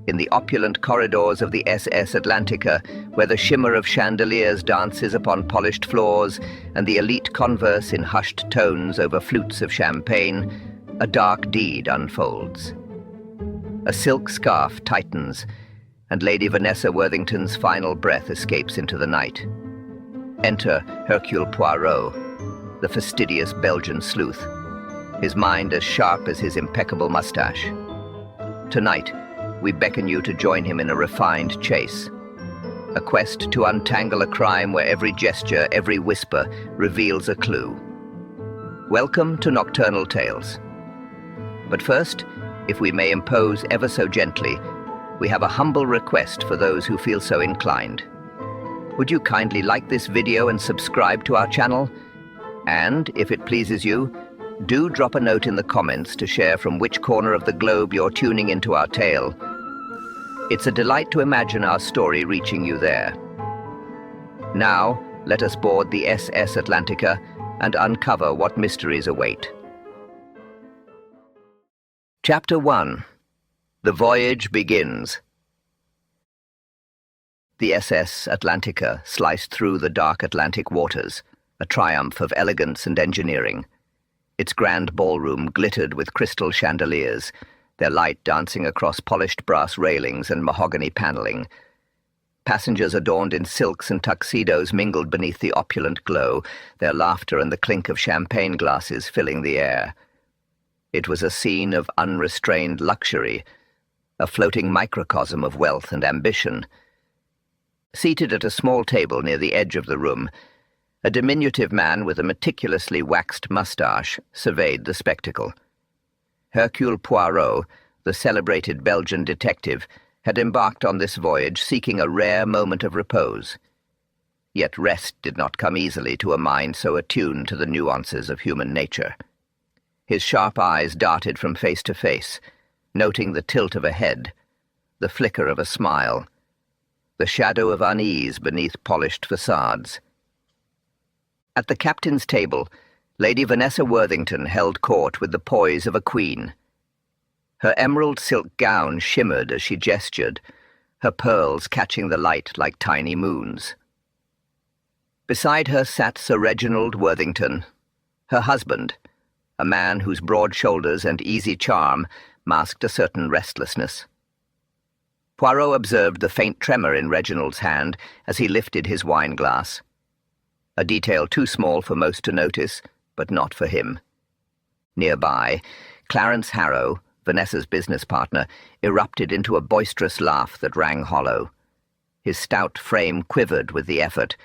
In the opulent corridors of the SS Atlantica, where the shimmer of chandeliers dances upon polished floors and the elite converse in hushed tones over flutes of champagne, a dark deed unfolds. A silk scarf tightens, and Lady Vanessa Worthington's final breath escapes into the night. Enter Hercule Poirot, the fastidious Belgian sleuth, his mind as sharp as his impeccable mustache. Tonight, we beckon you to join him in a refined chase, a quest to untangle a crime where every gesture, every whisper reveals a clue. Welcome to Nocturnal Tales. But first, if we may impose ever so gently, we have a humble request for those who feel so inclined. Would you kindly like this video and subscribe to our channel? And, if it pleases you, do drop a note in the comments to share from which corner of the globe you're tuning into our tale. It's a delight to imagine our story reaching you there. Now, let us board the SS Atlantica and uncover what mysteries await. Chapter 1. The Voyage Begins. The SS Atlantica sliced through the dark Atlantic waters, a triumph of elegance and engineering. Its grand ballroom glittered with crystal chandeliers, their light dancing across polished brass railings and mahogany paneling. Passengers adorned in silks and tuxedos mingled beneath the opulent glow, their laughter and the clink of champagne glasses filling the air. It was a scene of unrestrained luxury, a floating microcosm of wealth and ambition. Seated at a small table near the edge of the room, a diminutive man with a meticulously waxed moustache surveyed the spectacle. Hercule Poirot, the celebrated Belgian detective, had embarked on this voyage seeking a rare moment of repose. Yet rest did not come easily to a mind so attuned to the nuances of human nature. His sharp eyes darted from face to face, noting the tilt of a head, the flicker of a smile, the shadow of unease beneath polished facades. At the captain's table, Lady Vanessa Worthington held court with the poise of a queen. Her emerald silk gown shimmered as she gestured, her pearls catching the light like tiny moons. Beside her sat Sir Reginald Worthington, her husband, a man whose broad shoulders and easy charm masked a certain restlessness. Poirot observed the faint tremor in Reginald's hand as he lifted his wine-glass, a detail too small for most to notice, but not for him. Nearby, Clarence Harrow, Vanessa's business partner, erupted into a boisterous laugh that rang hollow. His stout frame quivered with the effort,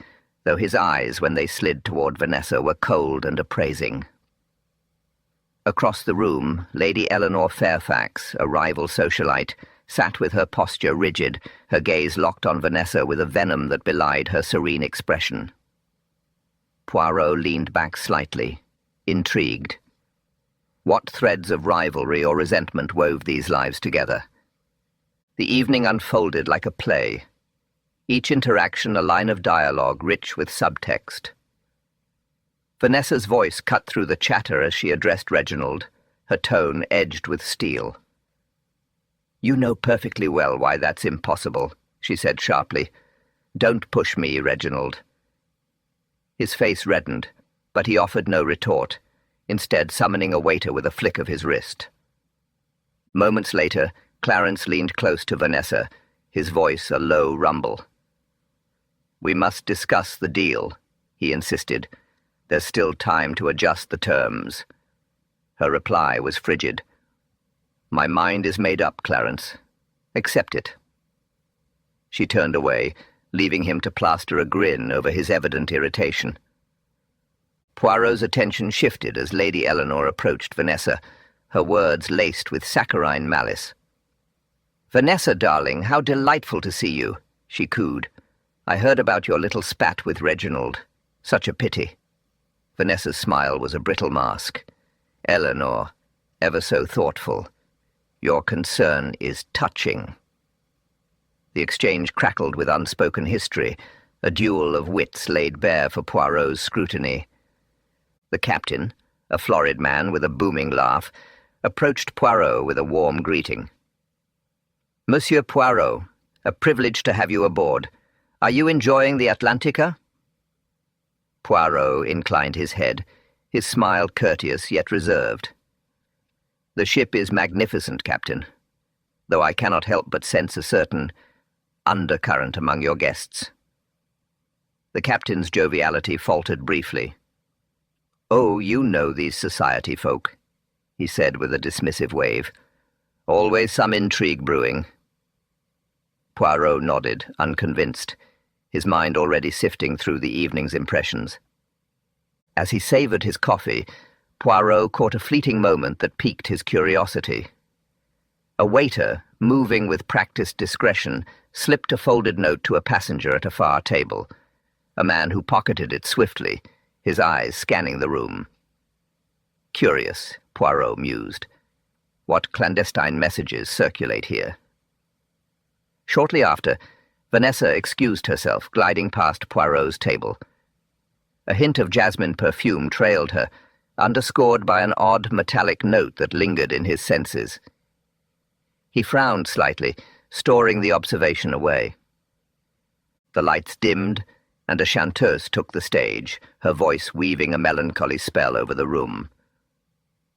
though his eyes, when they slid toward Vanessa, were cold and appraising. Across the room, Lady Eleanor Fairfax, a rival socialite, sat with her posture rigid, her gaze locked on Vanessa with a venom that belied her serene expression. Poirot leaned back slightly, intrigued. What threads of rivalry or resentment wove these lives together? The evening unfolded like a play, each interaction a line of dialogue rich with subtext. Vanessa's voice cut through the chatter as she addressed Reginald, her tone edged with steel. "You know perfectly well why that's impossible," she said sharply. "Don't push me, Reginald." His face reddened, but he offered no retort, instead summoning a waiter with a flick of his wrist. Moments later, Clarence leaned close to Vanessa, his voice a low rumble. "We must discuss the deal," he insisted. "There's still time to adjust the terms." Her reply was frigid. "My mind is made up, Clarence. Accept it." She turned away, leaving him to plaster a grin over his evident irritation. Poirot's attention shifted as Lady Eleanor approached Vanessa, her words laced with saccharine malice. "Vanessa, darling, how delightful to see you," she cooed. "I heard about your little spat with Reginald. Such a pity." Vanessa's smile was a brittle mask. "Eleanor, ever so thoughtful. Your concern is touching." The exchange crackled with unspoken history, a duel of wits laid bare for Poirot's scrutiny. The captain, a florid man with a booming laugh, approached Poirot with a warm greeting. "Monsieur Poirot, a privilege to have you aboard. Are you enjoying the Atlantica?" Poirot inclined his head, his smile courteous yet reserved. "The ship is magnificent, Captain, though I cannot help but sense a certain undercurrent among your guests." The captain's joviality faltered briefly. "Oh, you know these society folk," he said with a dismissive wave. "Always some intrigue brewing." Poirot nodded, unconvinced, his mind already sifting through the evening's impressions. As he savoured his coffee, Poirot caught a fleeting moment that piqued his curiosity. A waiter, moving with practised discretion, slipped a folded note to a passenger at a far table, a man who pocketed it swiftly, his eyes scanning the room. Curious, Poirot mused. What clandestine messages circulate here? Shortly after, Vanessa excused herself, gliding past Poirot's table. A hint of jasmine perfume trailed her, underscored by an odd metallic note that lingered in his senses. He frowned slightly, storing the observation away. The lights dimmed, and a chanteuse took the stage, her voice weaving a melancholy spell over the room.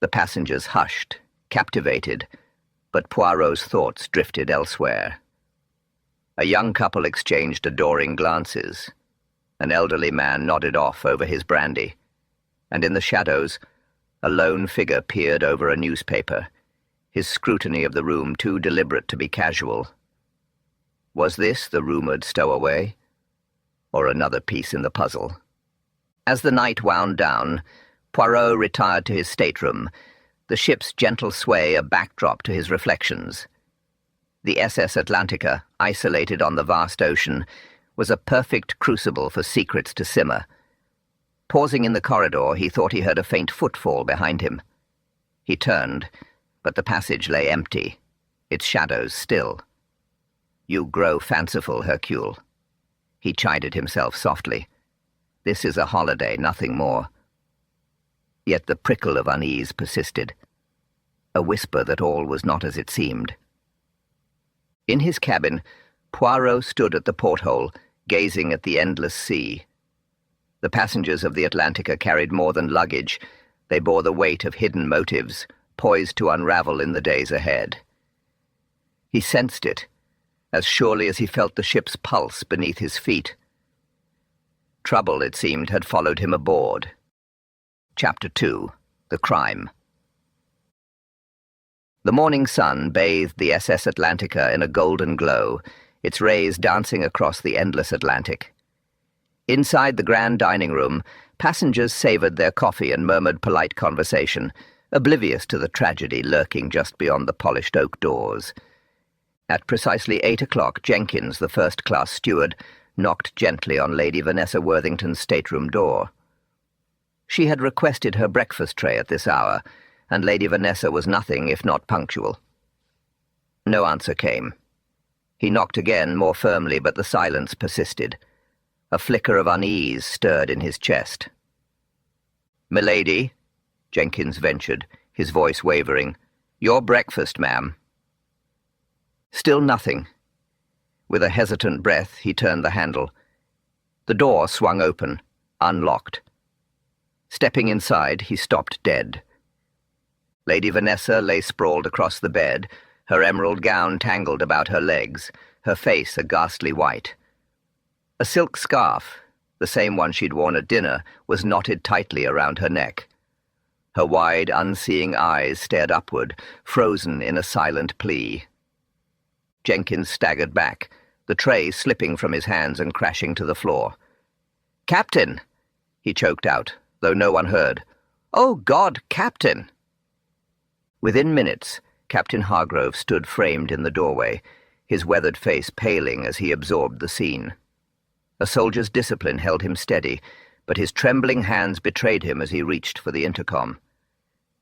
The passengers hushed, captivated, but Poirot's thoughts drifted elsewhere. A young couple exchanged adoring glances. An elderly man nodded off over his brandy, and in the shadows, a lone figure peered over a newspaper, his scrutiny of the room too deliberate to be casual. Was this the rumoured stowaway, or another piece in the puzzle? As the night wound down, Poirot retired to his stateroom, the ship's gentle sway a backdrop to his reflections. The SS Atlantica, isolated on the vast ocean, was a perfect crucible for secrets to simmer. Pausing in the corridor, he thought he heard a faint footfall behind him. He turned, but the passage lay empty, its shadows still. "You grow fanciful, Hercule." He chided himself softly. "This is a holiday, nothing more." Yet the prickle of unease persisted, a whisper that all was not as it seemed. In his cabin, Poirot stood at the porthole, gazing at the endless sea. The passengers of the Atlantica carried more than luggage. They bore the weight of hidden motives, poised to unravel in the days ahead. He sensed it, as surely as he felt the ship's pulse beneath his feet. Trouble, it seemed, had followed him aboard. Chapter 2. The Crime. The morning sun bathed the SS Atlantica in a golden glow, its rays dancing across the endless Atlantic. Inside the grand dining room, passengers savoured their coffee and murmured polite conversation, oblivious to the tragedy lurking just beyond the polished oak doors. At precisely 8 o'clock, Jenkins, the first-class steward, knocked gently on Lady Vanessa Worthington's stateroom door. She had requested her breakfast tray at this hour, and Lady Vanessa was nothing if not punctual. No answer came. He knocked again, more firmly, but the silence persisted. A flicker of unease stirred in his chest. "Milady," Jenkins ventured, his voice wavering. "Your breakfast, ma'am." Still nothing. With a hesitant breath, he turned the handle. The door swung open, unlocked. Stepping inside, he stopped dead. Lady Vanessa lay sprawled across the bed, her emerald gown tangled about her legs, her face a ghastly white. A silk scarf, the same one she'd worn at dinner, was knotted tightly around her neck. Her wide, unseeing eyes stared upward, frozen in a silent plea. Jenkins staggered back, the tray slipping from his hands and crashing to the floor. "Captain!" he choked out, though no one heard. "Oh, God, Captain!" Within minutes, Captain Hargrove stood framed in the doorway, his weathered face paling as he absorbed the scene. A soldier's discipline held him steady, but his trembling hands betrayed him as he reached for the intercom.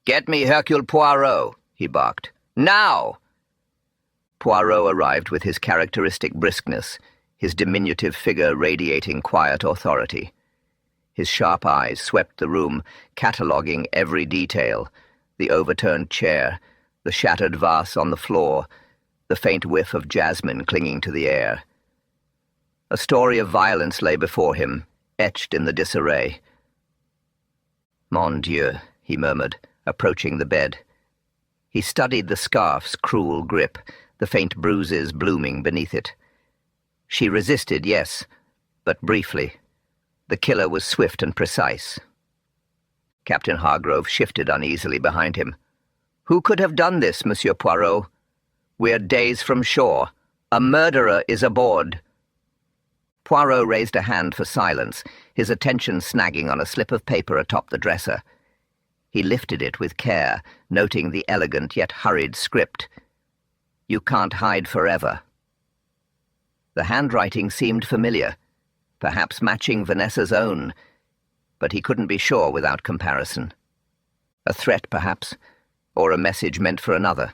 "Get me Hercule Poirot," he barked. "Now!" Poirot arrived with his characteristic briskness, his diminutive figure radiating quiet authority. His sharp eyes swept the room, cataloguing every detail, The overturned chair, the shattered vase on the floor, the faint whiff of jasmine clinging to the air. A story of violence lay before him, etched in the disarray. "Mon Dieu," he murmured, approaching the bed. He studied the scarf's cruel grip, the faint bruises blooming beneath it. She resisted, yes, but briefly. The killer was swift and precise. Captain Hargrove shifted uneasily behind him. "Who could have done this, Monsieur Poirot? We're days from shore. A murderer is aboard." Poirot raised a hand for silence, his attention snagging on a slip of paper atop the dresser. He lifted it with care, noting the elegant yet hurried script. "You can't hide forever." The handwriting seemed familiar, perhaps matching Vanessa's own, but he couldn't be sure without comparison. A threat, perhaps, or a message meant for another.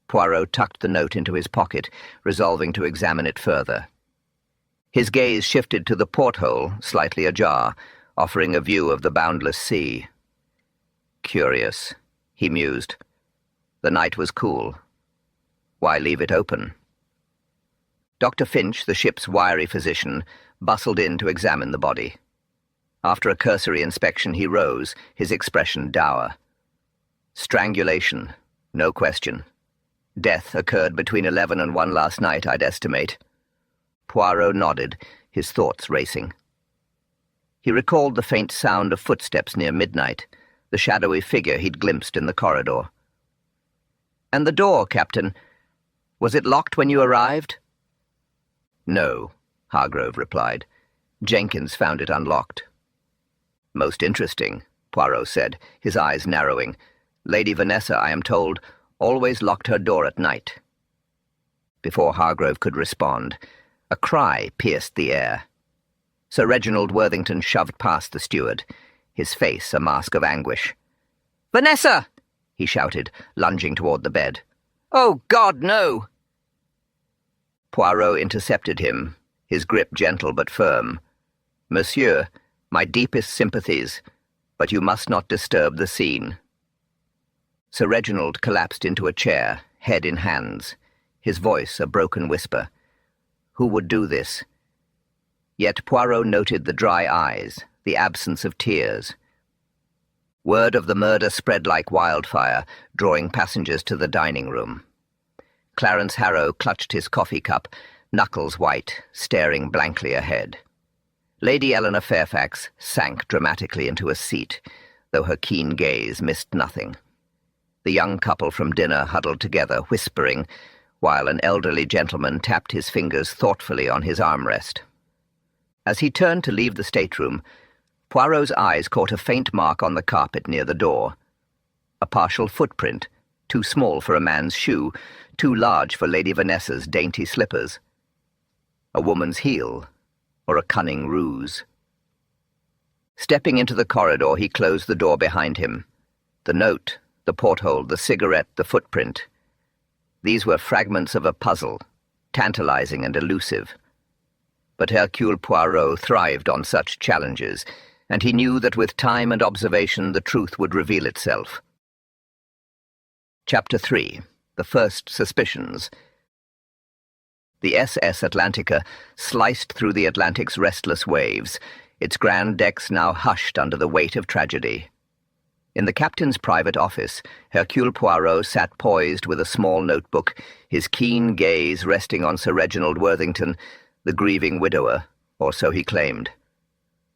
Poirot tucked the note into his pocket, resolving to examine it further. His gaze shifted to the porthole, slightly ajar, offering a view of the boundless sea. Curious, he mused. The night was cool. Why leave it open? Dr. Finch, the ship's wiry physician, bustled in to examine the body. After a cursory inspection, he rose, his expression dour. Strangulation, no question. Death occurred between 11 and 1 last night, I'd estimate. Poirot nodded, his thoughts racing. He recalled the faint sound of footsteps near midnight, the shadowy figure he'd glimpsed in the corridor. "And the door, Captain, was it locked when you arrived?" "No," Hargrove replied. "Jenkins found it unlocked." "Most interesting," Poirot said, his eyes narrowing. "Lady Vanessa, I am told, always locked her door at night." Before Hargrove could respond, a cry pierced the air. Sir Reginald Worthington shoved past the steward, his face a mask of anguish. "Vanessa!" he shouted, lunging toward the bed. "Oh, God, no!" Poirot intercepted him, his grip gentle but firm. "Monsieur, my deepest sympathies, but you must not disturb the scene." Sir Reginald collapsed into a chair, head in hands, his voice a broken whisper. Who would do this? Yet Poirot noted the dry eyes, the absence of tears. Word of the murder spread like wildfire, drawing passengers to the dining room. Clarence Harrow clutched his coffee cup, knuckles white, staring blankly ahead. Lady Eleanor Fairfax sank dramatically into a seat, though her keen gaze missed nothing. The young couple from dinner huddled together, whispering, while an elderly gentleman tapped his fingers thoughtfully on his armrest. As he turned to leave the stateroom, Poirot's eyes caught a faint mark on the carpet near the door. A partial footprint, too small for a man's shoe, too large for Lady Vanessa's dainty slippers. A woman's heel, or a cunning ruse. Stepping into the corridor, he closed the door behind him. The note, the porthole, the cigarette, the footprint. These were fragments of a puzzle, tantalizing and elusive. But Hercule Poirot thrived on such challenges, and he knew that with time and observation the truth would reveal itself. Chapter 3. The First Suspicions. The SS Atlantica sliced through the Atlantic's restless waves, its grand decks now hushed under the weight of tragedy. In the captain's private office, Hercule Poirot sat poised with a small notebook, his keen gaze resting on Sir Reginald Worthington, the grieving widower, or so he claimed.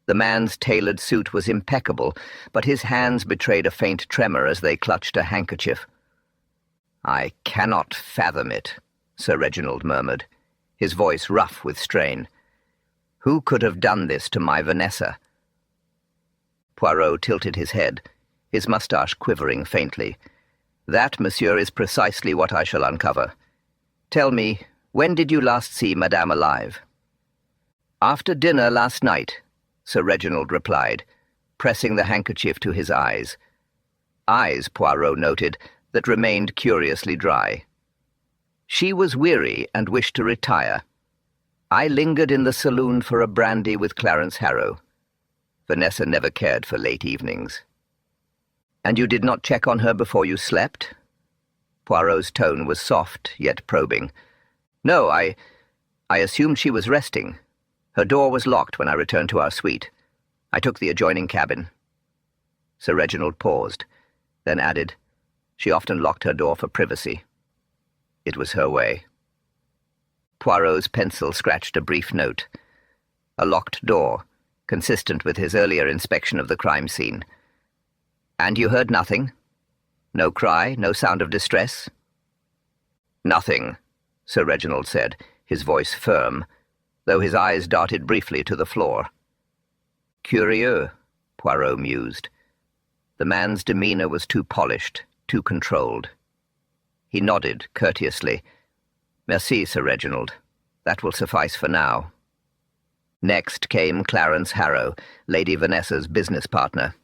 The man's tailored suit was impeccable, but his hands betrayed a faint tremor as they clutched a handkerchief. "I cannot fathom it," Sir Reginald murmured, his voice rough with strain. "Who could have done this to my Vanessa?" Poirot tilted his head, his moustache quivering faintly. "That, monsieur, is precisely what I shall uncover. Tell me, when did you last see Madame alive?" "After dinner last night," Sir Reginald replied, pressing the handkerchief to his eyes. Eyes, Poirot noted, that remained curiously dry. "She was weary and wished to retire. I lingered in the saloon for a brandy with Clarence Harrow. Vanessa never cared for late evenings." And you did not check on her before you slept? Poirot's tone was soft, yet probing. No, I assumed she was resting. Her door was locked when I returned to our suite. I took the adjoining cabin. Sir Reginald paused, then added, She often locked her door for privacy. It was her way. Poirot's pencil scratched a brief note. A locked door, consistent with his earlier inspection of the crime scene. And you heard nothing? No cry, no sound of distress? Nothing, Sir Reginald said, his voice firm, though his eyes darted briefly to the floor. Curieux, Poirot mused. The man's demeanour was too polished, too controlled. He nodded courteously. Merci, Sir Reginald. That will suffice for now. Next came Clarence Harrow, Lady Vanessa's business partner.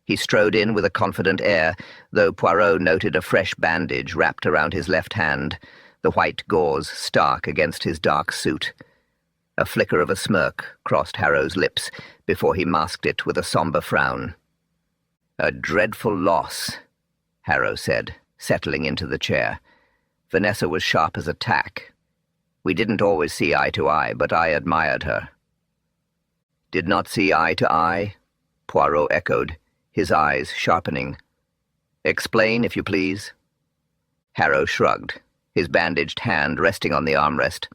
He strode in with a confident air, though Poirot noted a fresh bandage wrapped around his left hand, the white gauze stark against his dark suit. A flicker of a smirk crossed Harrow's lips before he masked it with a sombre frown. A dreadful loss, Harrow said, settling into the chair. Vanessa was sharp as a tack. We didn't always see eye to eye, but I admired her. Did not see eye to eye? Poirot echoed, his eyes sharpening. Explain, if you please. Harrow shrugged, his bandaged hand resting on the armrest.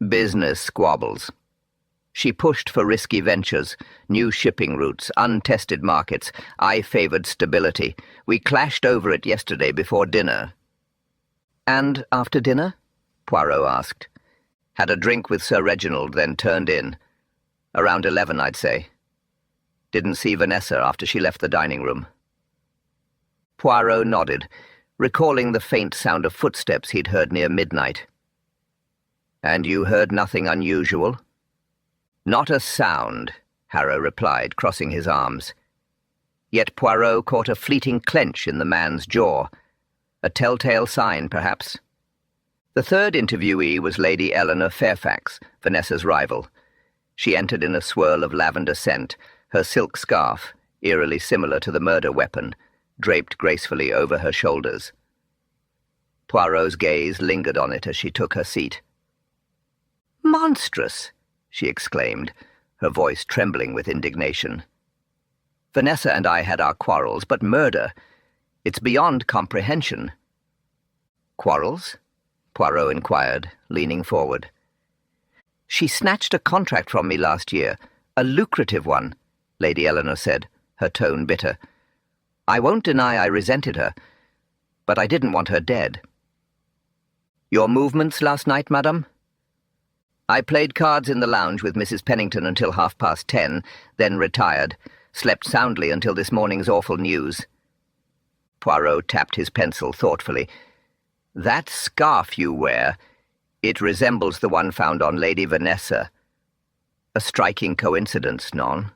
Business squabbles. She pushed for risky ventures, new shipping routes, untested markets. I favoured stability. We clashed over it yesterday before dinner. And after dinner? Poirot asked. Had a drink with Sir Reginald, then turned in. Around 11, I'd say. Didn't see Vanessa after she left the dining room. Poirot nodded, recalling the faint sound of footsteps he'd heard near midnight. And you heard nothing unusual? Not a sound, Harrow replied, crossing his arms. Yet Poirot caught a fleeting clench in the man's jaw. A telltale sign, perhaps. The third interviewee was Lady Eleanor Fairfax, Vanessa's rival. She entered in a swirl of lavender scent, her silk scarf, eerily similar to the murder weapon, draped gracefully over her shoulders. Poirot's gaze lingered on it as she took her seat. Monstrous! She exclaimed, her voice trembling with indignation. Vanessa and I had our quarrels, but murder, it's beyond comprehension. Quarrels? Poirot inquired, leaning forward. She snatched a contract from me last year, a lucrative one, Lady Eleanor said, her tone bitter. I won't deny I resented her, but I didn't want her dead. Your movements last night, madam? I played cards in the lounge with Mrs. Pennington until 10:30, then retired, slept soundly until this morning's awful news. Poirot tapped his pencil thoughtfully. That scarf you wear, it resembles the one found on Lady Vanessa. A striking coincidence, non?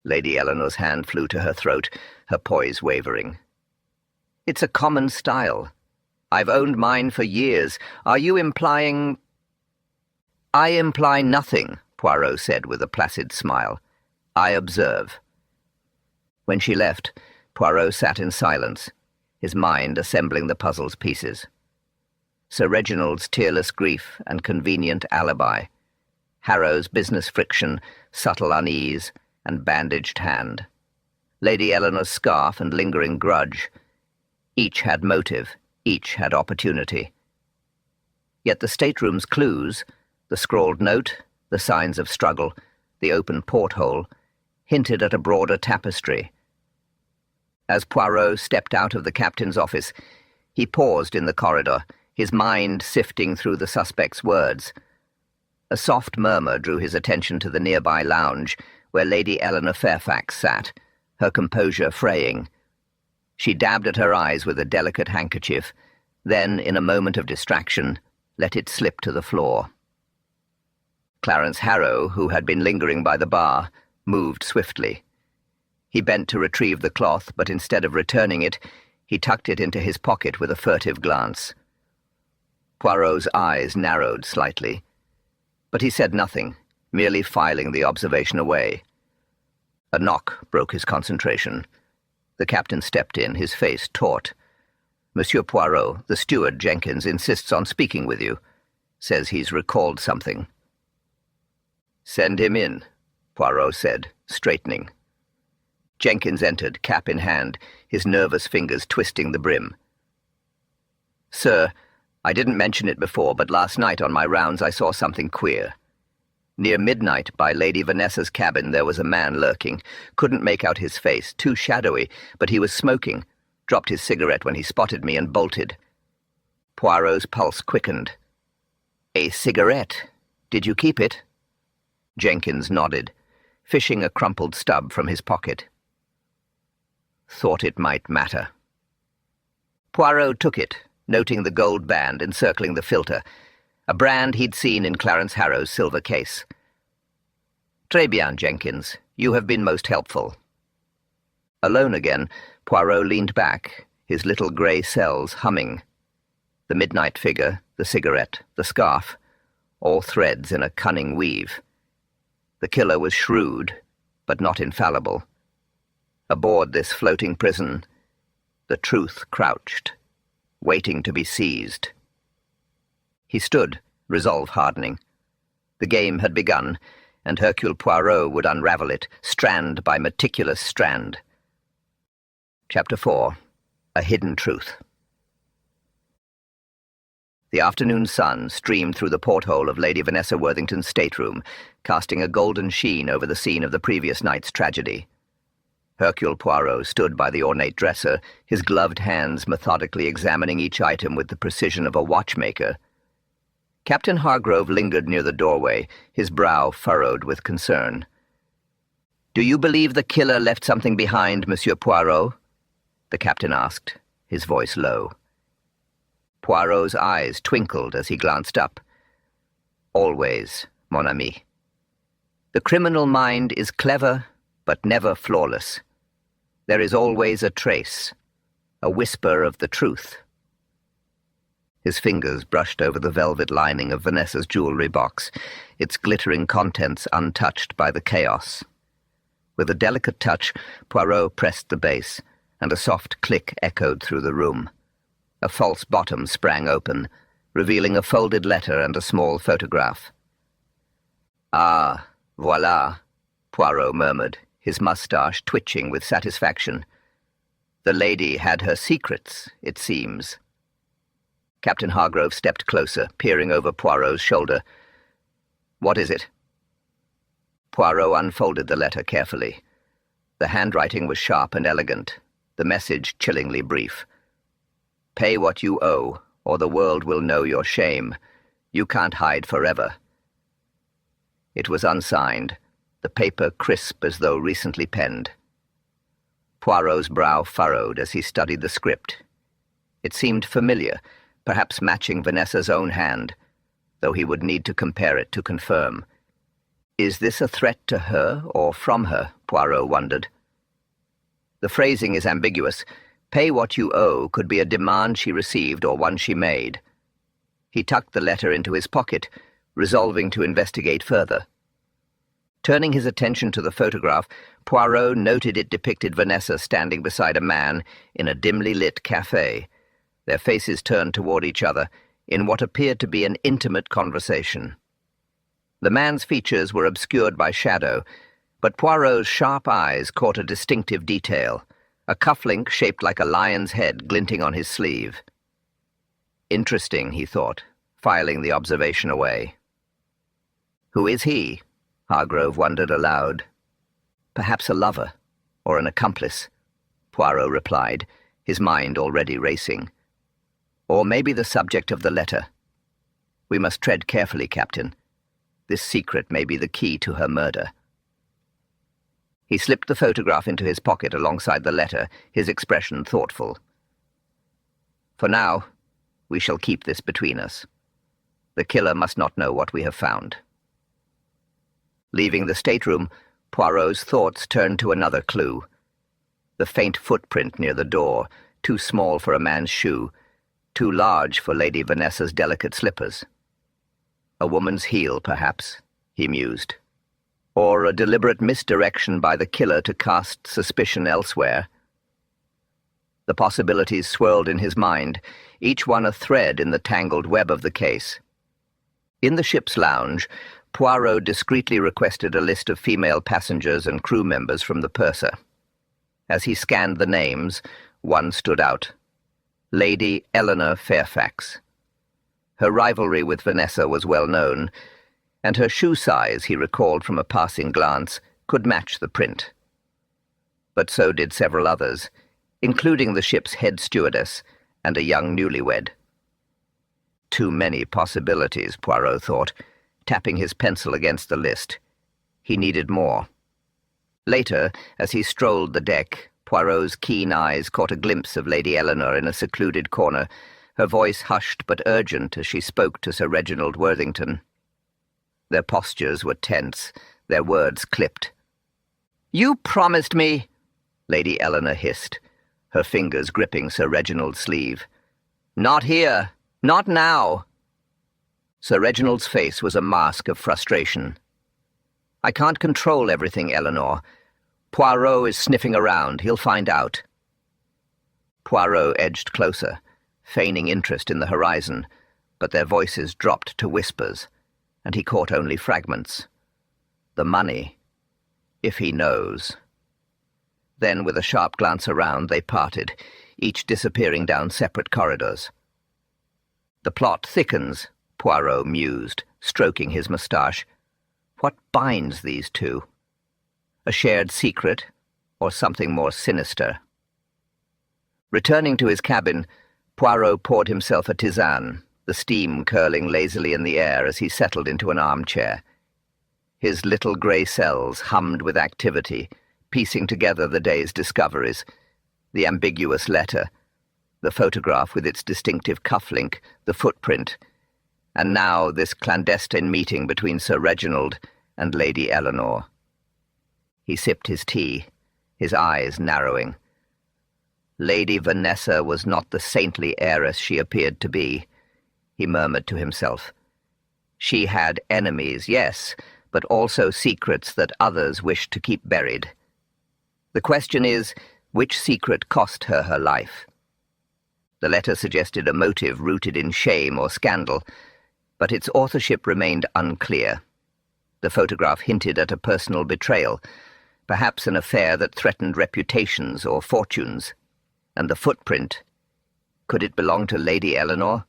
Lady Eleanor's hand flew to her throat, her poise wavering. It's a common style. I've owned mine for years. Are you implying... I imply nothing, Poirot said with a placid smile. I observe. When she left, Poirot sat in silence, his mind assembling the puzzle's pieces. Sir Reginald's tearless grief and convenient alibi, Harrow's business friction, subtle unease, and bandaged hand, Lady Eleanor's scarf and lingering grudge. Each had motive, each had opportunity. Yet the stateroom's clues, the scrawled note, the signs of struggle, the open porthole, hinted at a broader tapestry. As Poirot stepped out of the captain's office, he paused in the corridor, his mind sifting through the suspect's words. A soft murmur drew his attention to the nearby lounge, where Lady Eleanor Fairfax sat, her composure fraying. She dabbed at her eyes with a delicate handkerchief, then, in a moment of distraction, let it slip to the floor. Clarence Harrow, who had been lingering by the bar, moved swiftly. He bent to retrieve the cloth, but instead of returning it, he tucked it into his pocket with a furtive glance. Poirot's eyes narrowed slightly, but he said nothing, merely filing the observation away. A knock broke his concentration. The captain stepped in, his face taut. "Monsieur Poirot, the steward, Jenkins, insists on speaking with you. Says he's recalled something." "Send him in," Poirot said, straightening. Jenkins entered, cap in hand, his nervous fingers twisting the brim. "Sir, I didn't mention it before, but last night on my rounds I saw something queer. Near midnight, by Lady Vanessa's cabin, there was a man lurking. Couldn't make out his face, too shadowy, but he was smoking. Dropped his cigarette when he spotted me and bolted." Poirot's pulse quickened. "A cigarette? Did you keep it?" Jenkins nodded, fishing a crumpled stub from his pocket. "Thought it might matter." Poirot took it, noting the gold band encircling the filter, a brand he'd seen in Clarence Harrow's silver case. "Très bien, Jenkins. You have been most helpful." Alone again, Poirot leaned back, his little grey cells humming. The midnight figure, the cigarette, the scarf, all threads in a cunning weave. The killer was shrewd, but not infallible. Aboard this floating prison, the truth crouched, waiting to be seized. He stood, resolve hardening. The game had begun, and Hercule Poirot would unravel it, strand by meticulous strand. Chapter 4. A Hidden Truth. The afternoon sun streamed through the porthole of Lady Vanessa Worthington's stateroom, casting a golden sheen over the scene of the previous night's tragedy. Hercule Poirot stood by the ornate dresser, his gloved hands methodically examining each item with the precision of a watchmaker. Captain Hargrove lingered near the doorway, his brow furrowed with concern. "Do you believe the killer left something behind, Monsieur Poirot?" the captain asked, his voice low. Poirot's eyes twinkled as he glanced up. "Always, mon ami. The criminal mind is clever, but never flawless. There is always a trace, a whisper of the truth." His fingers brushed over the velvet lining of Vanessa's jewelry box, its glittering contents untouched by the chaos. With a delicate touch, Poirot pressed the base, and a soft click echoed through the room. A false bottom sprang open, revealing a folded letter and a small photograph. "Ah, voilà," Poirot murmured, his moustache twitching with satisfaction. "The lady had her secrets, it seems." Captain Hargrove stepped closer, peering over Poirot's shoulder. "What is it?" Poirot unfolded the letter carefully. The handwriting was sharp and elegant, the message chillingly brief. "Pay what you owe, or the world will know your shame. You can't hide forever." It was unsigned, the paper crisp as though recently penned. Poirot's brow furrowed as he studied the script. It seemed familiar, perhaps matching Vanessa's own hand, though he would need to compare it to confirm. Is this a threat to her or from her, Poirot wondered. The phrasing is ambiguous. Pay what you owe could be a demand she received or one she made. He tucked the letter into his pocket, resolving to investigate further. Turning his attention to the photograph, Poirot noted it depicted Vanessa standing beside a man in a dimly lit café, their faces turned toward each other in what appeared to be an intimate conversation. The man's features were obscured by shadow, but Poirot's sharp eyes caught a distinctive detail, a cufflink shaped like a lion's head glinting on his sleeve. Interesting, he thought, filing the observation away. Who is he? Hargrove wondered aloud. Perhaps a lover, or an accomplice, Poirot replied, his mind already racing. Or maybe the subject of the letter. We must tread carefully, Captain. This secret may be the key to her murder. He slipped the photograph into his pocket alongside the letter, his expression thoughtful. For now, we shall keep this between us. The killer must not know what we have found. Leaving the stateroom, Poirot's thoughts turned to another clue. The faint footprint near the door, too small for a man's shoe, too large for Lady Vanessa's delicate slippers. A woman's heel, perhaps, he mused. Or a deliberate misdirection by the killer to cast suspicion elsewhere. The possibilities swirled in his mind, each one a thread in the tangled web of the case. In the ship's lounge, Poirot discreetly requested a list of female passengers and crew members from the purser. As he scanned the names, one stood out: Lady Eleanor Fairfax. Her rivalry with Vanessa was well known, and her shoe size, he recalled from a passing glance, could match the print. But so did several others, including the ship's head stewardess and a young newlywed. Too many possibilities, Poirot thought, tapping his pencil against the list. He needed more. Later, as he strolled the deck, Poirot's keen eyes caught a glimpse of Lady Eleanor in a secluded corner, her voice hushed but urgent as she spoke to Sir Reginald Worthington. Their postures were tense, their words clipped. "You promised me," Lady Eleanor hissed, her fingers gripping Sir Reginald's sleeve. "Not here. Not now." Sir Reginald's face was a mask of frustration. "I can't control everything, Eleanor. Poirot is sniffing around. He'll find out." Poirot edged closer, feigning interest in the horizon, but their voices dropped to whispers, and he caught only fragments. The money, if he knows. Then, with a sharp glance around, they parted, each disappearing down separate corridors. "The plot thickens," Poirot mused, stroking his moustache. "What binds these two? A shared secret, or something more sinister?" Returning to his cabin, Poirot poured himself a tisane, the steam curling lazily in the air as he settled into an armchair. His little grey cells hummed with activity, piecing together the day's discoveries: the ambiguous letter, the photograph with its distinctive cufflink, the footprint, and now this clandestine meeting between Sir Reginald and Lady Eleanor. He sipped his tea, his eyes narrowing. Lady Vanessa was not the saintly heiress she appeared to be, he murmured to himself. She had enemies, yes, but also secrets that others wished to keep buried. The question is, which secret cost her her life? The letter suggested a motive rooted in shame or scandal, but its authorship remained unclear. The photograph hinted at a personal betrayal, perhaps an affair that threatened reputations or fortunes. And the footprint, could it belong to Lady Eleanor?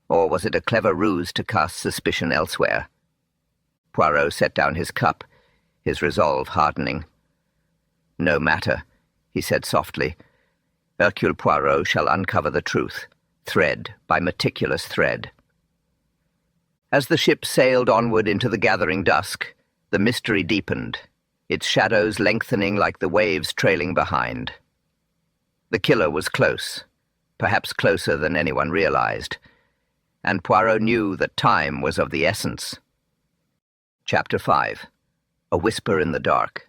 Or was it a clever ruse to cast suspicion elsewhere? Poirot set down his cup, his resolve hardening. "No matter," he said softly. "Hercule Poirot shall uncover the truth, thread by meticulous thread." As the ship sailed onward into the gathering dusk, the mystery deepened, its shadows lengthening like the waves trailing behind. The killer was close, perhaps closer than anyone realized, and Poirot knew that time was of the essence. Chapter 5. A Whisper in the Dark.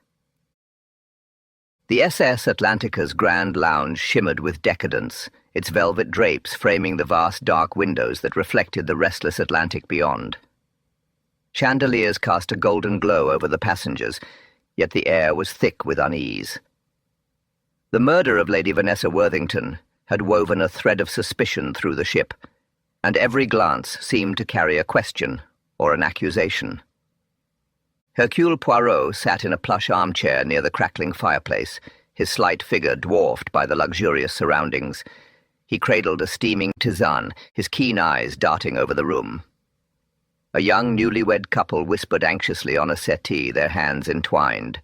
The SS Atlantica's grand lounge shimmered with decadence, its velvet drapes framing the vast dark windows that reflected the restless Atlantic beyond. Chandeliers cast a golden glow over the passengers, yet the air was thick with unease. The murder of Lady Vanessa Worthington had woven a thread of suspicion through the ship, and every glance seemed to carry a question or an accusation. Hercule Poirot sat in a plush armchair near the crackling fireplace, his slight figure dwarfed by the luxurious surroundings. He cradled a steaming tisane, his keen eyes darting over the room. A young newlywed couple whispered anxiously on a settee, their hands entwined.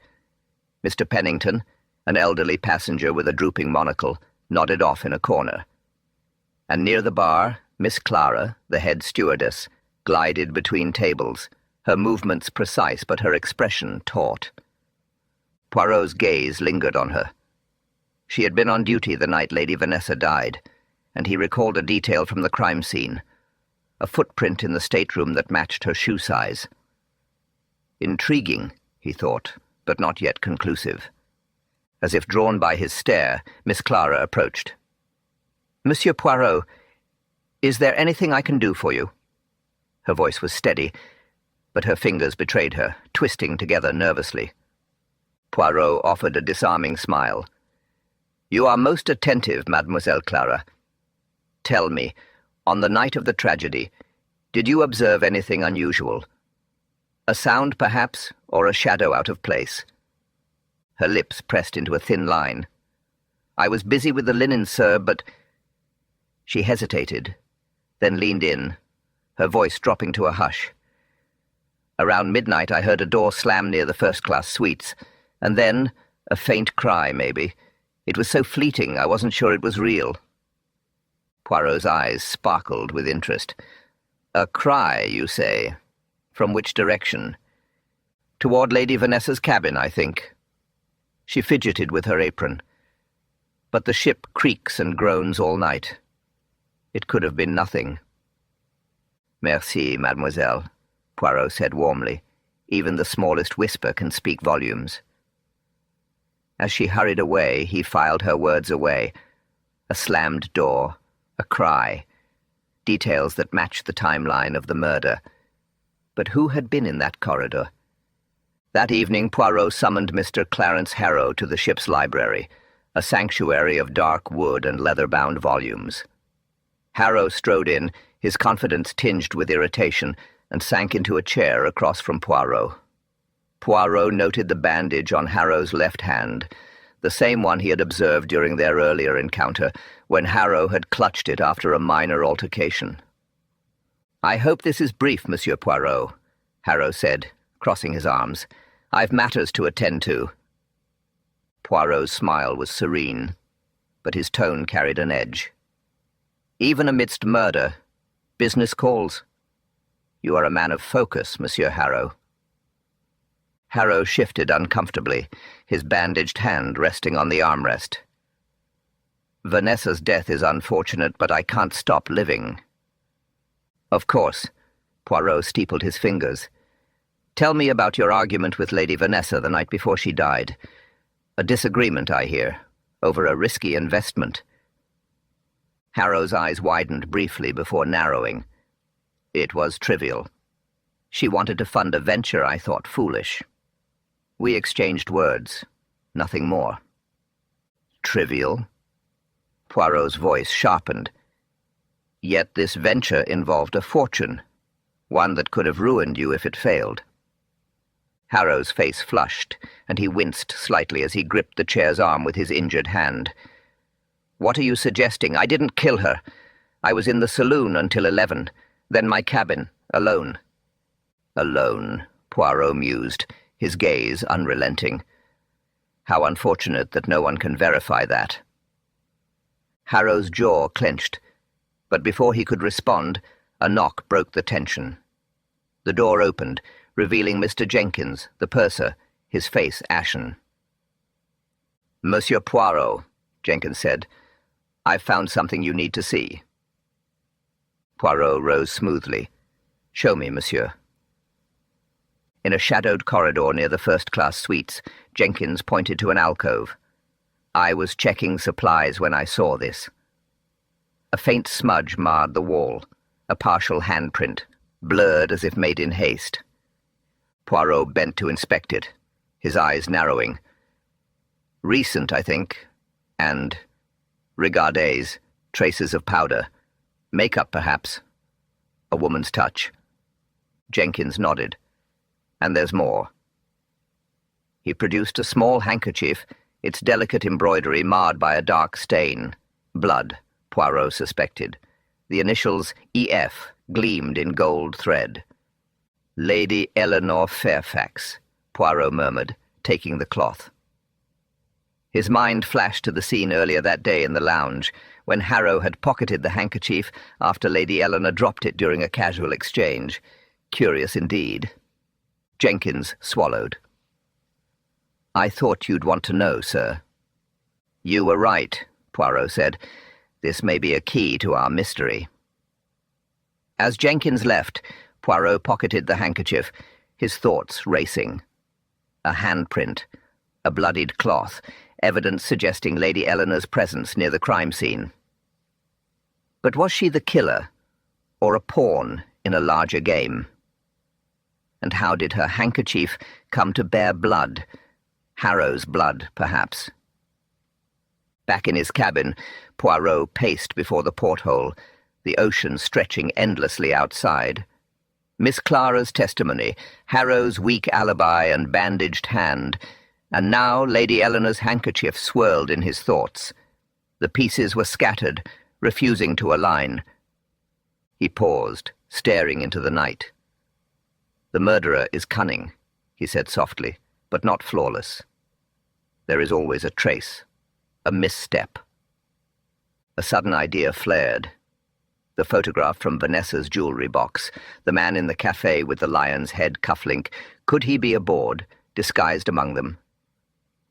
Mr. Pennington, an elderly passenger with a drooping monocle, nodded off in a corner. And near the bar, Miss Clara, the head stewardess, glided between tables, her movements precise but her expression taut. Poirot's gaze lingered on her. She had been on duty the night Lady Vanessa died, and he recalled a detail from the crime scene, a footprint in the stateroom that matched her shoe size. Intriguing, he thought, but not yet conclusive. As if drawn by his stare, Miss Clara approached. "Monsieur Poirot, is there anything I can do for you?" Her voice was steady, but her fingers betrayed her, twisting together nervously. Poirot offered a disarming smile. You are most attentive, Mademoiselle Clara. Tell me, on the night of the tragedy, did you observe anything unusual? A sound, perhaps, or a shadow out of place? Her lips pressed into a thin line. I was busy with the linen, sir, but... She hesitated, then leaned in, her voice dropping to a hush. Around midnight I heard a door slam near the first-class suites, and then a faint cry, maybe. It was so fleeting I wasn't sure it was real. Poirot's eyes sparkled with interest. A cry, you say? From which direction? Toward Lady Vanessa's cabin, I think. She fidgeted with her apron. But the ship creaks and groans all night. It could have been nothing. Merci, mademoiselle, Poirot said warmly. Even the smallest whisper can speak volumes. As she hurried away, he filed her words away. A slammed door, a cry, details that matched the timeline of the murder. But who had been in that corridor? That evening, Poirot summoned Mr. Clarence Harrow to the ship's library, a sanctuary of dark wood and leather-bound volumes. Harrow strode in, his confidence tinged with irritation, and sank into a chair across from Poirot. Poirot noted the bandage on Harrow's left hand, the same one he had observed during their earlier encounter, when Harrow had clutched it after a minor altercation. "I hope this is brief, Monsieur Poirot," Harrow said, crossing his arms. "I've matters to attend to." Poirot's smile was serene, but his tone carried an edge. "Even amidst murder, business calls. You are a man of focus, Monsieur Harrow." Harrow shifted uncomfortably, his bandaged hand resting on the armrest. "Vanessa's death is unfortunate, but I can't stop living." "Of course," Poirot steepled his fingers. "Tell me about your argument with Lady Vanessa the night before she died. A disagreement, I hear, over a risky investment." Harrow's eyes widened briefly before narrowing. "It was trivial. She wanted to fund a venture I thought foolish. We exchanged words, nothing more." "Trivial?" Poirot's voice sharpened. "Yet this venture involved a fortune, one that could have ruined you if it failed." Harrow's face flushed, and he winced slightly as he gripped the chair's arm with his injured hand. "What are you suggesting? I didn't kill her. I was in the saloon until 11, then my cabin, alone." "Alone," Poirot mused, his gaze unrelenting. "How unfortunate that no one can verify that." Harrow's jaw clenched, but before he could respond, a knock broke the tension. The door opened, revealing Mr. Jenkins, the purser, his face ashen. "Monsieur Poirot," Jenkins said, "I've found something you need to see." Poirot rose smoothly. "Show me, monsieur." In a shadowed corridor near the first-class suites, Jenkins pointed to an alcove. "I was checking supplies when I saw this." A faint smudge marred the wall, a partial handprint, blurred as if made in haste. Poirot bent to inspect it, his eyes narrowing. "Recent, I think, and regardez, traces of powder. Makeup, perhaps. A woman's touch." Jenkins nodded. "And there's more." He produced a small handkerchief, its delicate embroidery marred by a dark stain. Blood, Poirot suspected. The initials EF gleamed in gold thread. "Lady Eleanor Fairfax," Poirot murmured, taking the cloth. His mind flashed to the scene earlier that day in the lounge, when Harrow had pocketed the handkerchief after Lady Eleanor dropped it during a casual exchange. Curious indeed. Jenkins swallowed. "I thought you'd want to know, sir." "You were right," Poirot said. "This may be a key to our mystery." As Jenkins left, Poirot pocketed the handkerchief, his thoughts racing. A handprint, a bloodied cloth, evidence suggesting Lady Eleanor's presence near the crime scene. But was she the killer, or a pawn in a larger game? And how did her handkerchief come to bear blood? Harrow's blood, perhaps. Back in his cabin, Poirot paced before the porthole, the ocean stretching endlessly outside. Miss Clara's testimony, Harrow's weak alibi and bandaged hand, and now Lady Eleanor's handkerchief swirled in his thoughts. The pieces were scattered, refusing to align. He paused, staring into the night. "The murderer is cunning," he said softly, "but not flawless. There is always a trace, a misstep." A sudden idea flared. The photograph from Vanessa's jewelry box, the man in the cafe with the lion's head cufflink, could he be aboard, disguised among them?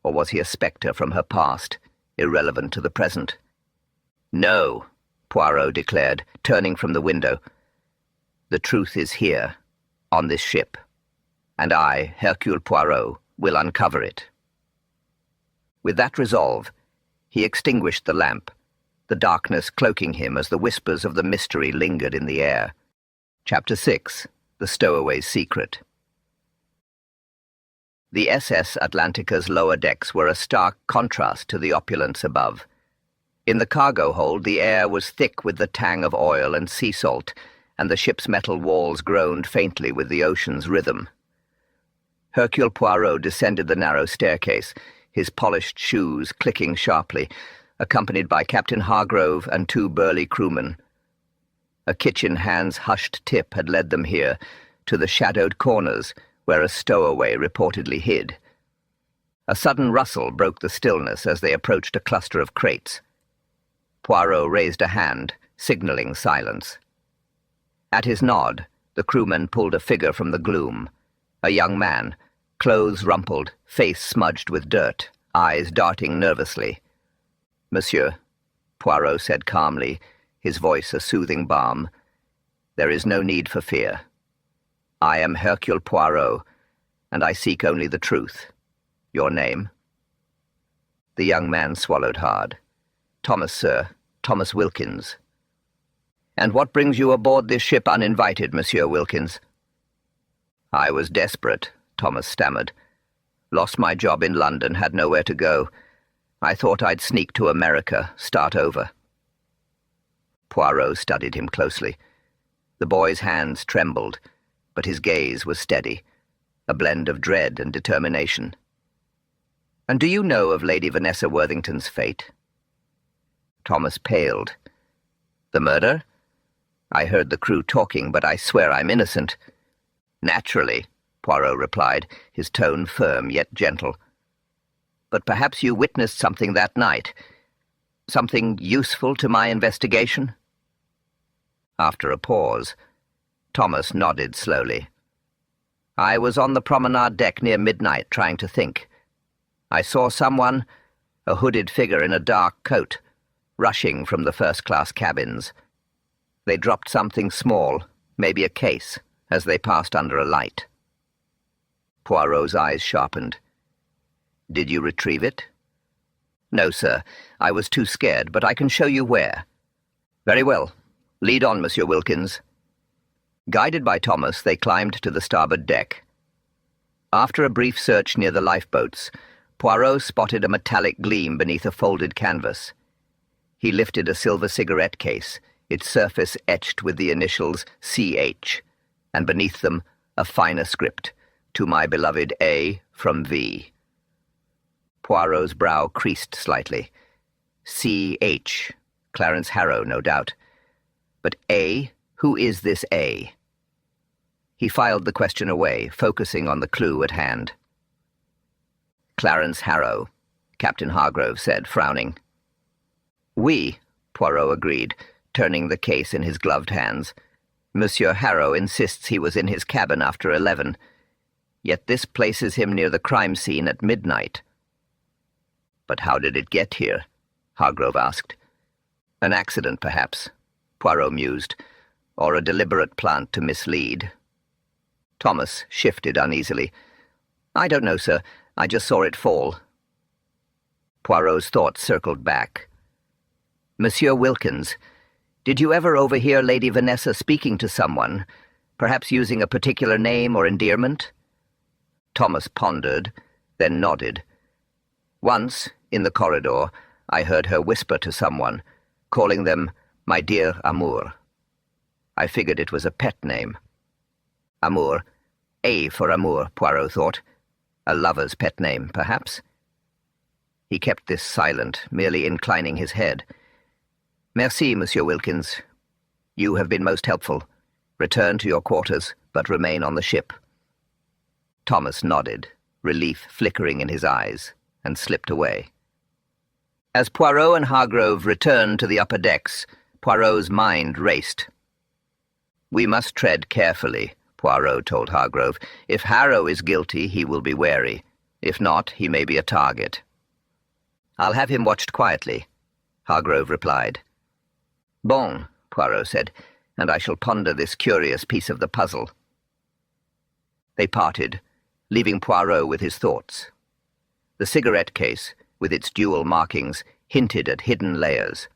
Or was he a spectre from her past, irrelevant to the present? "No," Poirot declared, turning from the window. "The truth is here, on this ship, and I, Hercule Poirot, will uncover it." With that resolve, he extinguished the lamp, the darkness cloaking him as the whispers of the mystery lingered in the air. Chapter 6. The Stowaway's Secret. The SS Atlantica's lower decks were a stark contrast to the opulence above. In the cargo hold, the air was thick with the tang of oil and sea salt, and the ship's metal walls groaned faintly with the ocean's rhythm. Hercule Poirot descended the narrow staircase, his polished shoes clicking sharply, accompanied by Captain Hargrove and 2 burly crewmen. A kitchen hand's hushed tip had led them here, to the shadowed corners where a stowaway reportedly hid. A sudden rustle broke the stillness as they approached a cluster of crates. Poirot raised a hand, signaling silence. At his nod, the crewmen pulled a figure from the gloom. A young man, clothes rumpled, face smudged with dirt, eyes darting nervously. "Monsieur," Poirot said calmly, his voice a soothing balm, "there is no need for fear. I am Hercule Poirot, and I seek only the truth. Your name?" The young man swallowed hard. "Thomas, sir. Thomas Wilkins." "And what brings you aboard this ship uninvited, Monsieur Wilkins?" "I was desperate," Thomas stammered. "Lost my job in London, had nowhere to go. I thought I'd sneak to America, start over." Poirot studied him closely. The boy's hands trembled, but his gaze was steady, a blend of dread and determination. "And do you know of Lady Vanessa Worthington's fate?" Thomas paled. "The murder? I heard the crew talking, but I swear I'm innocent." "Naturally," Poirot replied, his tone firm yet gentle. "But perhaps you witnessed something that night. Something useful to my investigation?" After a pause, Thomas nodded slowly. "I was on the promenade deck near midnight trying to think. I saw someone, a hooded figure in a dark coat, rushing from the first-class cabins. They dropped something small, maybe a case, as they passed under a light." Poirot's eyes sharpened. "Did you retrieve it?" "No, sir. I was too scared, but I can show you where." "Very well. Lead on, Monsieur Wilkins." Guided by Thomas, they climbed to the starboard deck. After a brief search near the lifeboats, Poirot spotted a metallic gleam beneath a folded canvas. He lifted a silver cigarette case, its surface etched with the initials CH, and beneath them a finer script, "To my beloved A from V." Poirot's brow creased slightly. CH. Clarence Harrow, no doubt. But A? Who is this A? He filed the question away, focusing on the clue at hand. "Clarence Harrow," Captain Hargrove said, frowning. "Oui," Poirot agreed, turning the case in his gloved hands. "Monsieur Harrow insists he was in his cabin after 11. Yet this places him near the crime scene at midnight." "But how did it get here?" Hargrove asked. "An accident, perhaps," Poirot mused, "or a deliberate plant to mislead." Thomas shifted uneasily. "I don't know, sir. I just saw it fall." Poirot's thoughts circled back. "Monsieur Wilkins, did you ever overhear Lady Vanessa speaking to someone, perhaps using a particular name or endearment?" Thomas pondered, then nodded. "Once, in the corridor, I heard her whisper to someone, calling them my dear Amour. I figured it was a pet name. Amour. A for amour, Poirot thought. A lover's pet name, perhaps. He kept this silent, merely inclining his head. Merci, Monsieur Wilkins. You have been most helpful. Return to your quarters, but remain on the ship. Thomas nodded, relief flickering in his eyes, and slipped away. As Poirot and Hargrove returned to the upper decks, Poirot's mind raced. We must tread carefully, Poirot told Hargrove. If Harrow is guilty, he will be wary. If not, he may be a target. I'll have him watched quietly, Hargrove replied. Bon, Poirot said, and I shall ponder this curious piece of the puzzle. They parted, leaving Poirot with his thoughts. The cigarette case, with its dual markings, hinted at hidden layers.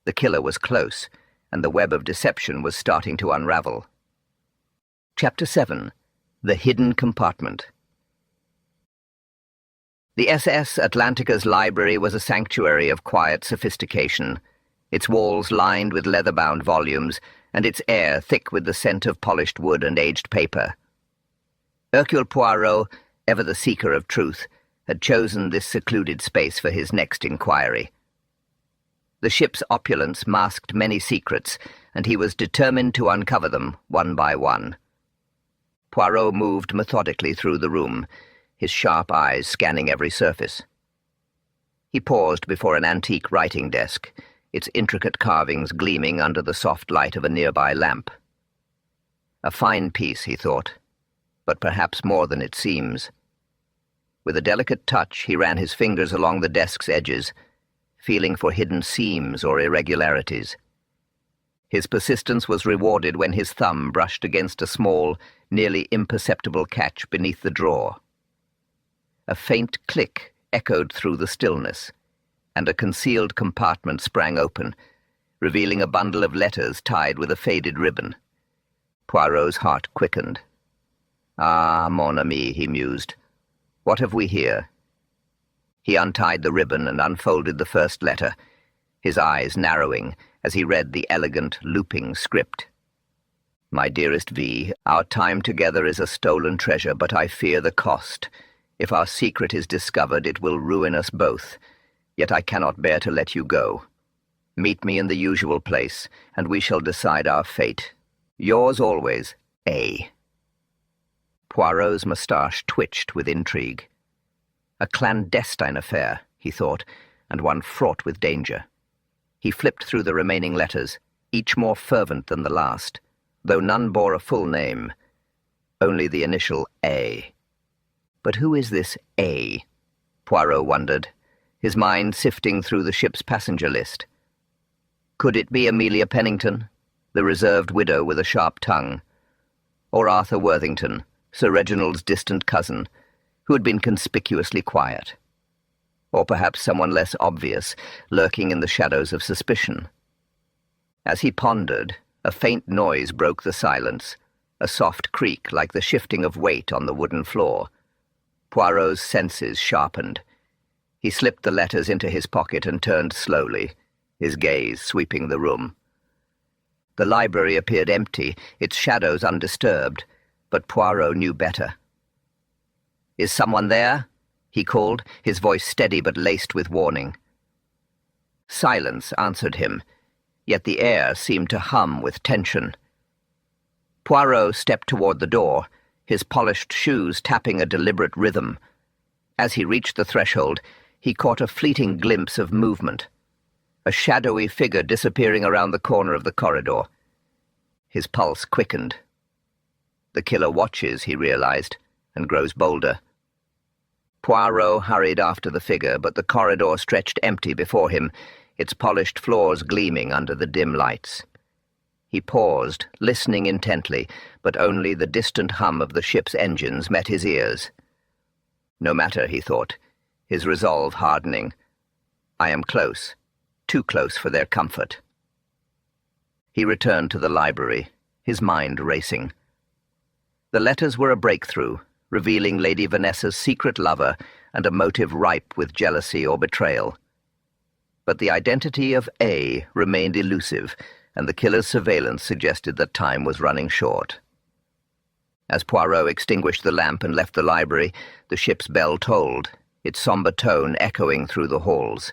The killer was close, and the web of deception was starting to unravel. Chapter 7. The Hidden Compartment. The SS Atlantica's library was a sanctuary of quiet sophistication, its walls lined with leather-bound volumes, and its air thick with the scent of polished wood and aged paper. Hercule Poirot, ever the seeker of truth, had chosen this secluded space for his next inquiry. The ship's opulence masked many secrets, and he was determined to uncover them one by one. Poirot moved methodically through the room, his sharp eyes scanning every surface. He paused before an antique writing desk, its intricate carvings gleaming under the soft light of a nearby lamp. A fine piece, he thought, but perhaps more than it seems. With a delicate touch, he ran his fingers along the desk's edges, feeling for hidden seams or irregularities. His persistence was rewarded when his thumb brushed against a small, nearly imperceptible catch beneath the drawer. A faint click echoed through the stillness, and a concealed compartment sprang open, revealing a bundle of letters tied with a faded ribbon. Poirot's heart quickened. Ah, mon ami, he mused. What have we here? He untied the ribbon and unfolded the first letter, his eyes narrowing as he read the elegant, looping script. My dearest V, our time together is a stolen treasure, but I fear the cost. If our secret is discovered, it will ruin us both. Yet I cannot bear to let you go. Meet me in the usual place, and we shall decide our fate. Yours always, A. Poirot's moustache twitched with intrigue. A clandestine affair, he thought, and one fraught with danger. He flipped through the remaining letters, each more fervent than the last, though none bore a full name, only the initial A. But who is this A? Poirot wondered, his mind sifting through the ship's passenger list. Could it be Amelia Pennington, the reserved widow with a sharp tongue, or Arthur Worthington, Sir Reginald's distant cousin, who had been conspicuously quiet? Or perhaps someone less obvious, lurking in the shadows of suspicion? As he pondered, a faint noise broke the silence, a soft creak like the shifting of weight on the wooden floor. Poirot's senses sharpened. He slipped the letters into his pocket and turned slowly, his gaze sweeping the room. The library appeared empty, its shadows undisturbed, but Poirot knew better. Is someone there? He called, his voice steady but laced with warning. Silence answered him, yet the air seemed to hum with tension. Poirot stepped toward the door, his polished shoes tapping a deliberate rhythm. As he reached the threshold, he caught a fleeting glimpse of movement, a shadowy figure disappearing around the corner of the corridor. His pulse quickened. The killer watches, he realized, and grows bolder. Poirot hurried after the figure, but the corridor stretched empty before him, its polished floors gleaming under the dim lights. He paused, listening intently, but only the distant hum of the ship's engines met his ears. No matter, he thought, his resolve hardening. I am close, too close for their comfort. He returned to the library, his mind racing. The letters were a breakthrough, revealing Lady Vanessa's secret lover and a motive ripe with jealousy or betrayal. But the identity of A remained elusive, and the killer's surveillance suggested that time was running short. As Poirot extinguished the lamp and left the library, the ship's bell tolled, its sombre tone echoing through the halls.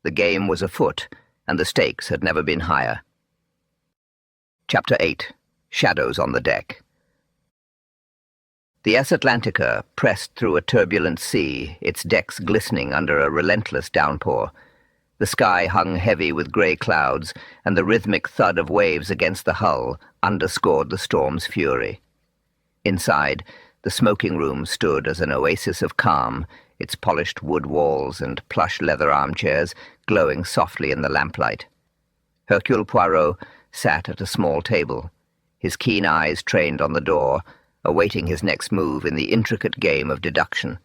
The game was afoot, and the stakes had never been higher. Chapter 8. Shadows on the Deck. The SS Atlantica pressed through a turbulent sea, its decks glistening under a relentless downpour. The sky hung heavy with grey clouds, and the rhythmic thud of waves against the hull underscored the storm's fury. Inside, the smoking room stood as an oasis of calm, its polished wood walls and plush leather armchairs glowing softly in the lamplight. Hercule Poirot sat at a small table, his keen eyes trained on the door, awaiting his next move in the intricate game of deduction.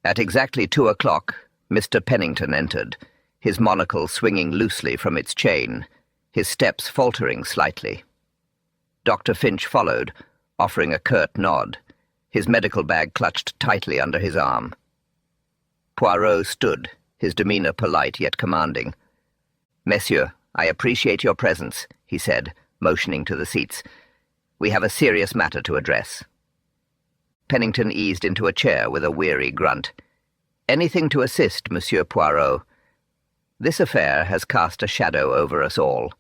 At exactly 2 o'clock, Mr. Pennington entered, his monocle swinging loosely from its chain, his steps faltering slightly. Dr. Finch followed, offering a curt nod, his medical bag clutched tightly under his arm. Poirot stood, his demeanour polite yet commanding. "Messieurs, I appreciate your presence," he said, motioning to the seats. "We have a serious matter to address." Pennington eased into a chair with a weary grunt. "Anything to assist, Monsieur Poirot? This affair has cast a shadow over us all."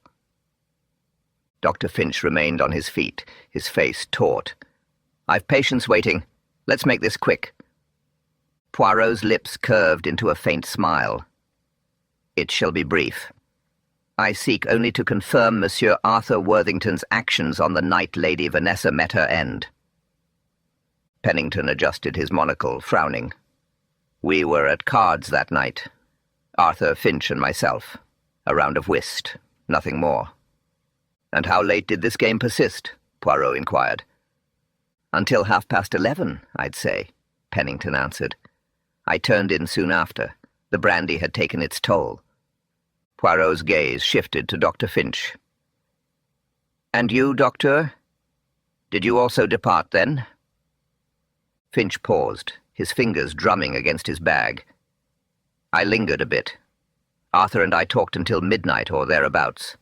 Dr. Finch remained on his feet, his face taut. "I've patience waiting. Let's make this quick." Poirot's lips curved into a faint smile. "It shall be brief. I seek only to confirm Monsieur Arthur Worthington's actions on the night Lady Vanessa met her end." Pennington adjusted his monocle, frowning. "We were at cards that night. Arthur, Finch, and myself. A round of whist. Nothing more." "And how late did this game persist?" Poirot inquired. "Until 11:30, I'd say," Pennington answered. "I turned in soon after. The brandy had taken its toll." Poirot's gaze shifted to Dr. Finch. "And you, Doctor? Did you also depart then?" Finch paused, his fingers drumming against his bag. "I lingered a bit. Arthur and I talked until midnight or thereabouts."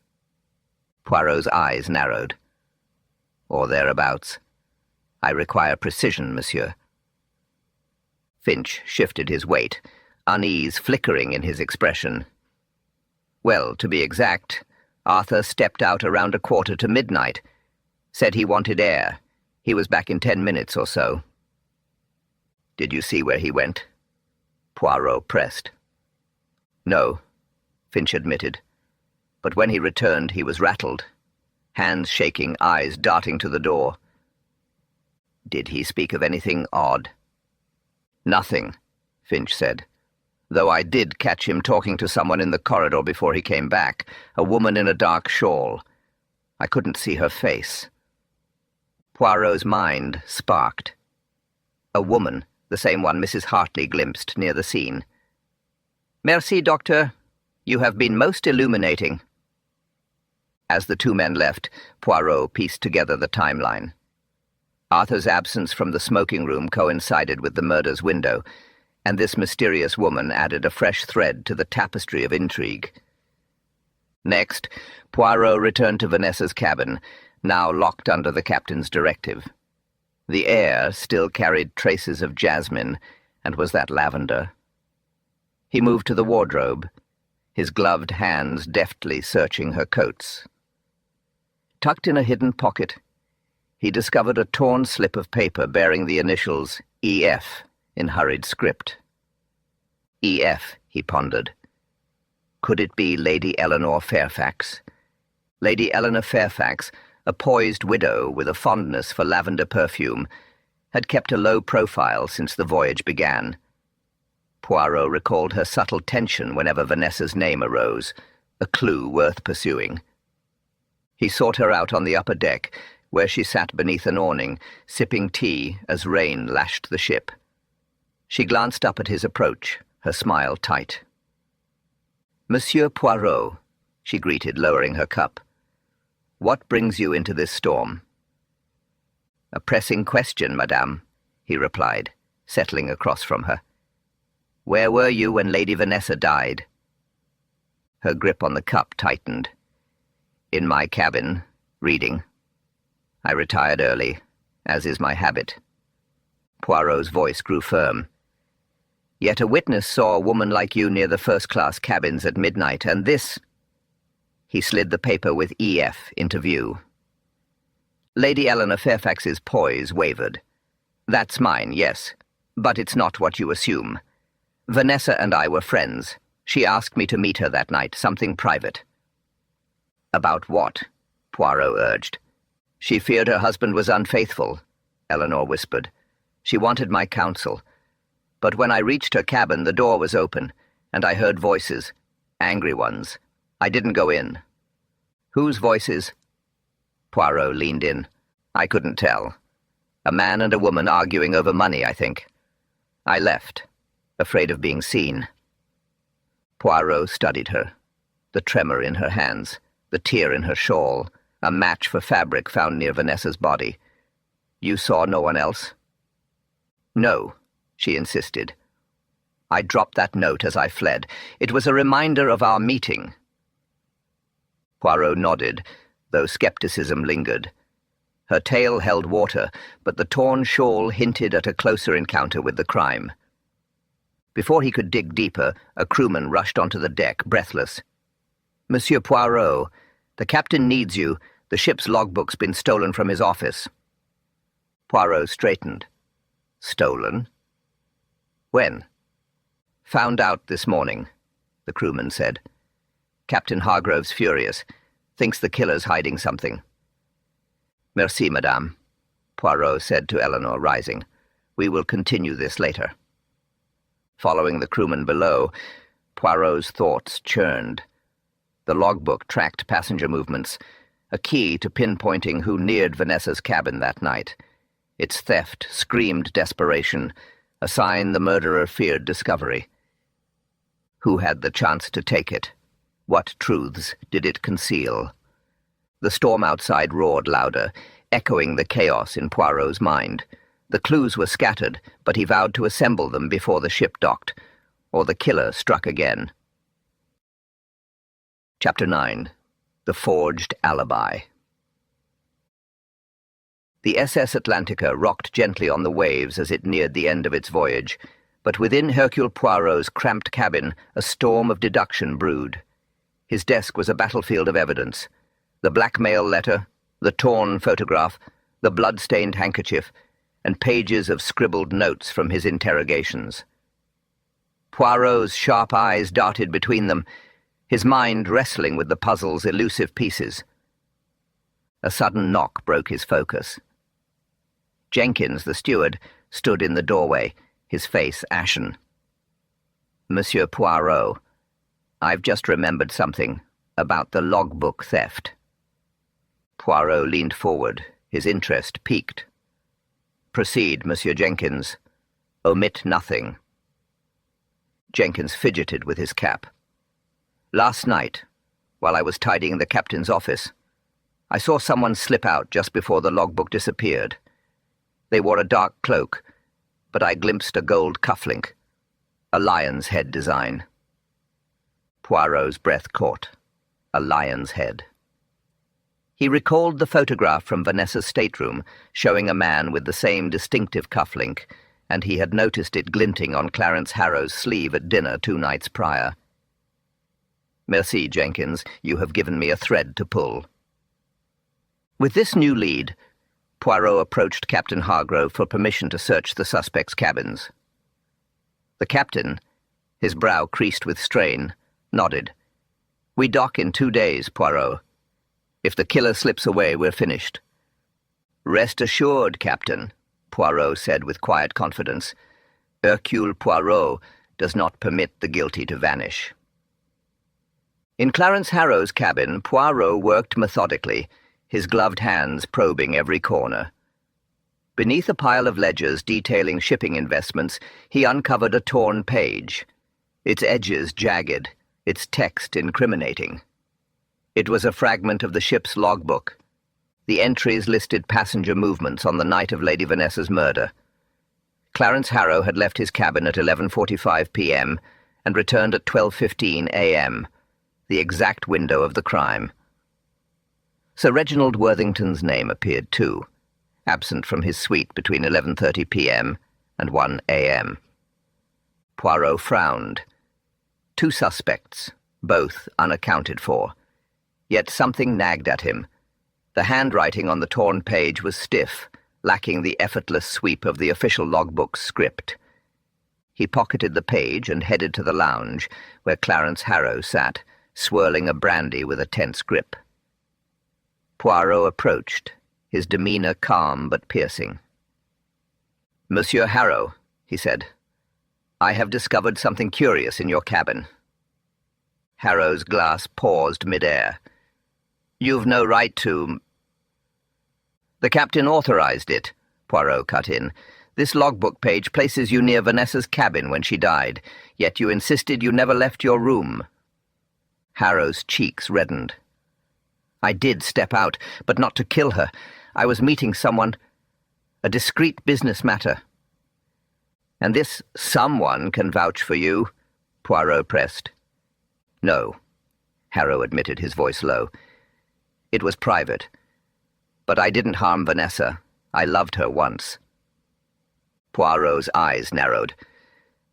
Poirot's eyes narrowed. "Or thereabouts. I require precision, monsieur." Finch shifted his weight, unease flickering in his expression. "Well, to be exact, Arthur stepped out around 1:15 Said he wanted air. He was back in 10 minutes or so." "Did you see where he went?" Poirot pressed. "No," Finch admitted. "But when he returned, he was rattled. Hands shaking, eyes darting to the door." "Did he speak of anything odd?" "Nothing," Finch said. "Though I did catch him talking to someone in the corridor before he came back, a woman in a dark shawl. I couldn't see her face." Poirot's mind sparked. A woman, the same one Mrs. Hartley glimpsed near the scene. "Merci, Doctor. You have been most illuminating." As the two men left, Poirot pieced together the timeline. Arthur's absence from the smoking room coincided with the murder's window, and this mysterious woman added a fresh thread to the tapestry of intrigue. Next, Poirot returned to Vanessa's cabin, now locked under the captain's directive. The air still carried traces of jasmine, and was that lavender? He moved to the wardrobe, his gloved hands deftly searching her coats. Tucked in a hidden pocket, he discovered a torn slip of paper bearing the initials E.F. in hurried script. E.F., he pondered. Could it be Lady Eleanor Fairfax? Lady Eleanor Fairfax, a poised widow with a fondness for lavender perfume, had kept a low profile since the voyage began. Poirot recalled her subtle tension whenever Vanessa's name arose, a clue worth pursuing. He sought her out on the upper deck, where she sat beneath an awning, sipping tea as rain lashed the ship. She glanced up at his approach, her smile tight. "Monsieur Poirot," she greeted, lowering her cup. "What brings you into this storm?" "A pressing question, madame," he replied, settling across from her. "Where were you when Lady Vanessa died?" Her grip on the cup tightened. In my cabin, reading. I retired early, as is my habit. Poirot's voice grew firm. Yet a witness saw a woman like you near the first-class cabins at midnight, and this... He slid the paper with EF into view. Lady Eleanor Fairfax's poise wavered. That's mine, yes, but it's not what you assume. Vanessa and I were friends. She asked me to meet her that night, something private. About what? Poirot urged. She feared her husband was unfaithful, Eleanor whispered. She wanted my counsel. But when I reached her cabin, the door was open, and I heard voices, angry ones. I didn't go in. Whose voices? Poirot leaned in. I couldn't tell. A man and a woman arguing over money, I think. I left, afraid of being seen. Poirot studied her, the tremor in her hands, the tear in her shawl, a match for fabric found near Vanessa's body. You saw no one else? No, she insisted. I dropped that note as I fled. It was a reminder of our meeting. Poirot nodded, though skepticism lingered. Her tale held water, but the torn shawl hinted at a closer encounter with the crime. Before he could dig deeper, a crewman rushed onto the deck, breathless. Monsieur Poirot, the captain needs you. The ship's logbook's been stolen from his office. Poirot straightened. Stolen? When? Found out this morning, the crewman said. Captain Hargrove's furious. Thinks the killer's hiding something. Merci, madame, Poirot said to Eleanor, rising. We will continue this later. Following the crewman below, Poirot's thoughts churned. The logbook tracked passenger movements, a key to pinpointing who neared Vanessa's cabin that night. Its theft screamed desperation, a sign the murderer feared discovery. Who had the chance to take it? What truths did it conceal? The storm outside roared louder, echoing the chaos in Poirot's mind. The clues were scattered, but he vowed to assemble them before the ship docked, or the killer struck again. Chapter 9. The Forged Alibi. The SS Atlantica rocked gently on the waves as it neared the end of its voyage, but within Hercule Poirot's cramped cabin a storm of deduction brewed. His desk was a battlefield of evidence. The blackmail letter, the torn photograph, the blood-stained handkerchief, and pages of scribbled notes from his interrogations. Poirot's sharp eyes darted between them, his mind wrestling with the puzzle's elusive pieces. A sudden knock broke his focus. Jenkins, the steward, stood in the doorway, his face ashen. Monsieur Poirot, I've just remembered something about the logbook theft. Poirot leaned forward, his interest piqued. Proceed, Monsieur Jenkins. Omit nothing. Jenkins fidgeted with his cap. Last night, while I was tidying the captain's office, I saw someone slip out just before the logbook disappeared. They wore a dark cloak, but I glimpsed a gold cufflink, a lion's head design. Poirot's breath caught. A lion's head. He recalled the photograph from Vanessa's stateroom, showing a man with the same distinctive cufflink, and he had noticed it glinting on Clarence Harrow's sleeve at dinner 2 nights prior. Merci, Jenkins, you have given me a thread to pull. With this new lead, Poirot approached Captain Hargrove for permission to search the suspect's cabins. The captain, his brow creased with strain, nodded. We dock in 2 days, Poirot. If the killer slips away, we're finished. Rest assured, Captain, Poirot said with quiet confidence. Hercule Poirot does not permit the guilty to vanish. In Clarence Harrow's cabin, Poirot worked methodically, his gloved hands probing every corner. Beneath a pile of ledgers detailing shipping investments, he uncovered a torn page, its edges jagged, its text incriminating. It was a fragment of the ship's logbook. The entries listed passenger movements on the night of Lady Vanessa's murder. Clarence Harrow had left his cabin at 11:45 p.m. and returned at 12:15 a.m. the exact window of the crime. Sir Reginald Worthington's name appeared too, absent from his suite between 11:30 p.m. and 1 a.m. Poirot frowned. 2 suspects, both unaccounted for. Yet something nagged at him. The handwriting on the torn page was stiff, lacking the effortless sweep of the official logbook script. He pocketed the page and headed to the lounge, where Clarence Harrow sat, swirling a brandy with a tense grip. Poirot approached, his demeanour calm but piercing. "Monsieur Harrow," he said, "I have discovered something curious in your cabin." Harrow's glass paused mid-air. "You've no right to—" "The captain authorized it," Poirot cut in. "This logbook page places you near Vanessa's cabin when she died, yet you insisted you never left your room." Harrow's cheeks reddened. "I did step out, but not to kill her. I was meeting someone. A discreet business matter." "And this someone can vouch for you?" Poirot pressed. "No," Harrow admitted, his voice low. "It was private. But I didn't harm Vanessa. I loved her once." Poirot's eyes narrowed.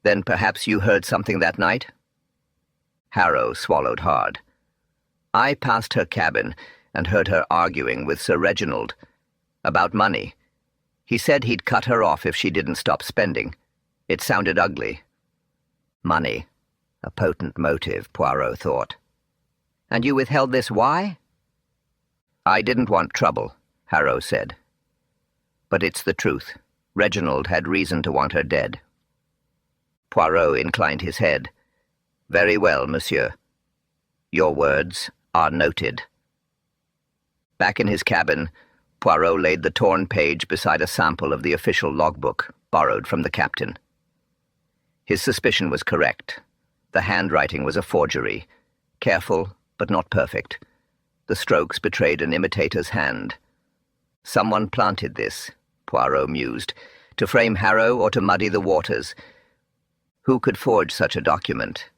"Then perhaps you heard something that night?" Harrow swallowed hard. "I passed her cabin and heard her arguing with Sir Reginald about money. He said he'd cut her off if she didn't stop spending. It sounded ugly." Money. A potent motive, Poirot thought. "And you withheld this why?" "I didn't want trouble," Harrow said. "But it's the truth. Reginald had reason to want her dead." Poirot inclined his head. "Very well, monsieur. Your words are noted." Back in his cabin, Poirot laid the torn page beside a sample of the official logbook, borrowed from the captain. His suspicion was correct. The handwriting was a forgery, careful but not perfect. The strokes betrayed an imitator's hand. Someone planted this, Poirot mused, to frame Harrow or to muddy the waters. Who could forge such a document?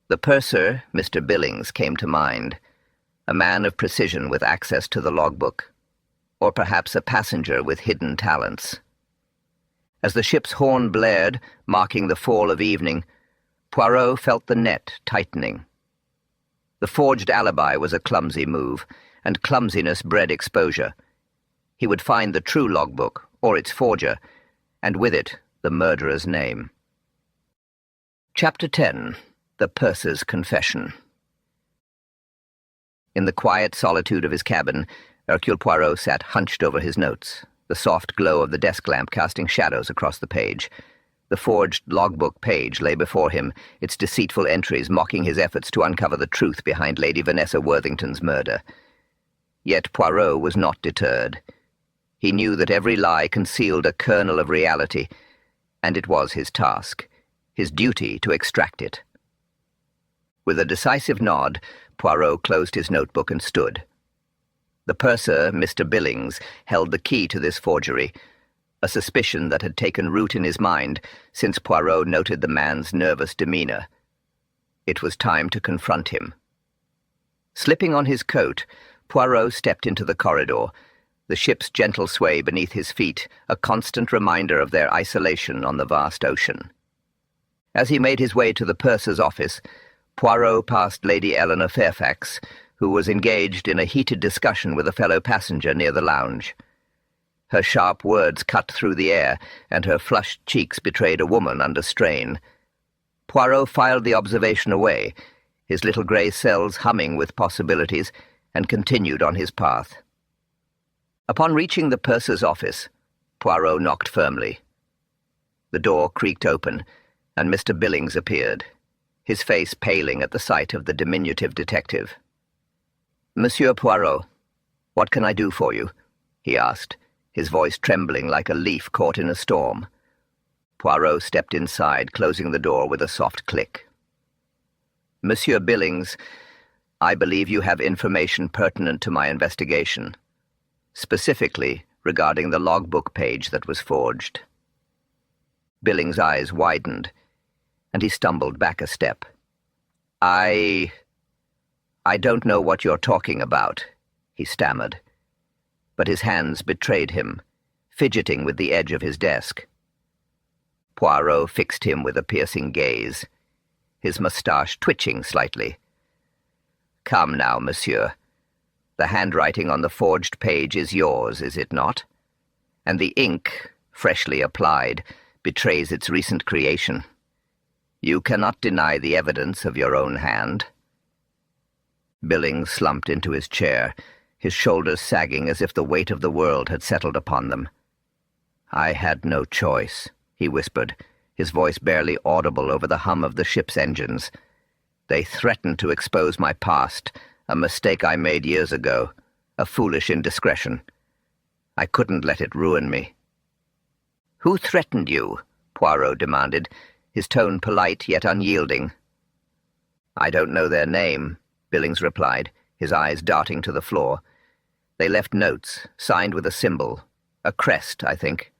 The purser, Mr. Billings, came to mind, a man of precision with access to the logbook, or perhaps a passenger with hidden talents. As the ship's horn blared, marking the fall of evening, Poirot felt the net tightening. The forged alibi was a clumsy move, and clumsiness bred exposure. He would find the true logbook, or its forger, and with it the murderer's name. Chapter 10. The Purser's Confession. In the quiet solitude of his cabin, Hercule Poirot sat hunched over his notes, the soft glow of the desk lamp casting shadows across the page. The forged logbook page lay before him, its deceitful entries mocking his efforts to uncover the truth behind Lady Vanessa Worthington's murder. Yet Poirot was not deterred. He knew that every lie concealed a kernel of reality, and it was his task, his duty to extract it. With a decisive nod, Poirot closed his notebook and stood. The purser, Mr. Billings, held the key to this forgery, a suspicion that had taken root in his mind since Poirot noted the man's nervous demeanour. It was time to confront him. Slipping on his coat, Poirot stepped into the corridor, the ship's gentle sway beneath his feet a constant reminder of their isolation on the vast ocean. As he made his way to the purser's office, Poirot passed Lady Eleanor Fairfax, who was engaged in a heated discussion with a fellow passenger near the lounge. Her sharp words cut through the air, and her flushed cheeks betrayed a woman under strain. Poirot filed the observation away, his little grey cells humming with possibilities, and continued on his path. Upon reaching the purser's office, Poirot knocked firmly. The door creaked open, and Mr. Billings appeared, his face paling at the sight of the diminutive detective. "Monsieur Poirot, what can I do for you?" he asked, his voice trembling like a leaf caught in a storm. Poirot stepped inside, closing the door with a soft click. "Monsieur Billings, I believe you have information pertinent to my investigation, specifically regarding the logbook page that was forged." Billings' eyes widened, and he stumbled back a step. "I don't know what you're talking about," he stammered. But his hands betrayed him, fidgeting with the edge of his desk. Poirot fixed him with a piercing gaze, his moustache twitching slightly. "Come now, monsieur. The handwriting on the forged page is yours, is it not? And the ink, freshly applied, betrays its recent creation. You cannot deny the evidence of your own hand." Billings slumped into his chair, his shoulders sagging as if the weight of the world had settled upon them. "I had no choice," he whispered, his voice barely audible over the hum of the ship's engines. "They threatened to expose my past, a mistake I made years ago, a foolish indiscretion. I couldn't let it ruin me." "Who threatened you?" Poirot demanded, his tone polite yet unyielding. "I don't know their name," Billings replied, his eyes darting to the floor. "They left notes, signed with a symbol. A crest, I think."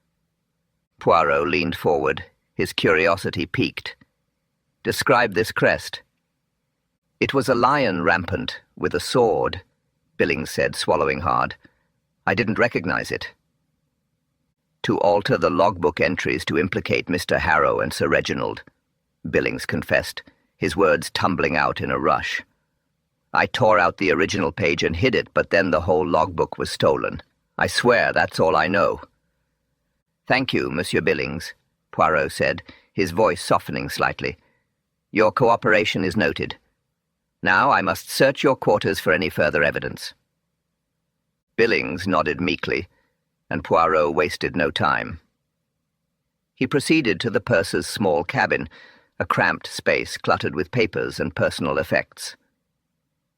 Poirot leaned forward, his curiosity piqued. "Describe this crest." "It was a lion rampant, with a sword," Billings said, swallowing hard. "I didn't recognize it." "To alter the logbook entries to implicate Mr. Harrow and Sir Reginald," Billings confessed, his words tumbling out in a rush. "I tore out the original page and hid it, but then the whole logbook was stolen. I swear that's all I know." "Thank you, Monsieur Billings," Poirot said, his voice softening slightly. "Your cooperation is noted. Now I must search your quarters for any further evidence." Billings nodded meekly, and Poirot wasted no time. He proceeded to the purser's small cabin, a cramped space cluttered with papers and personal effects.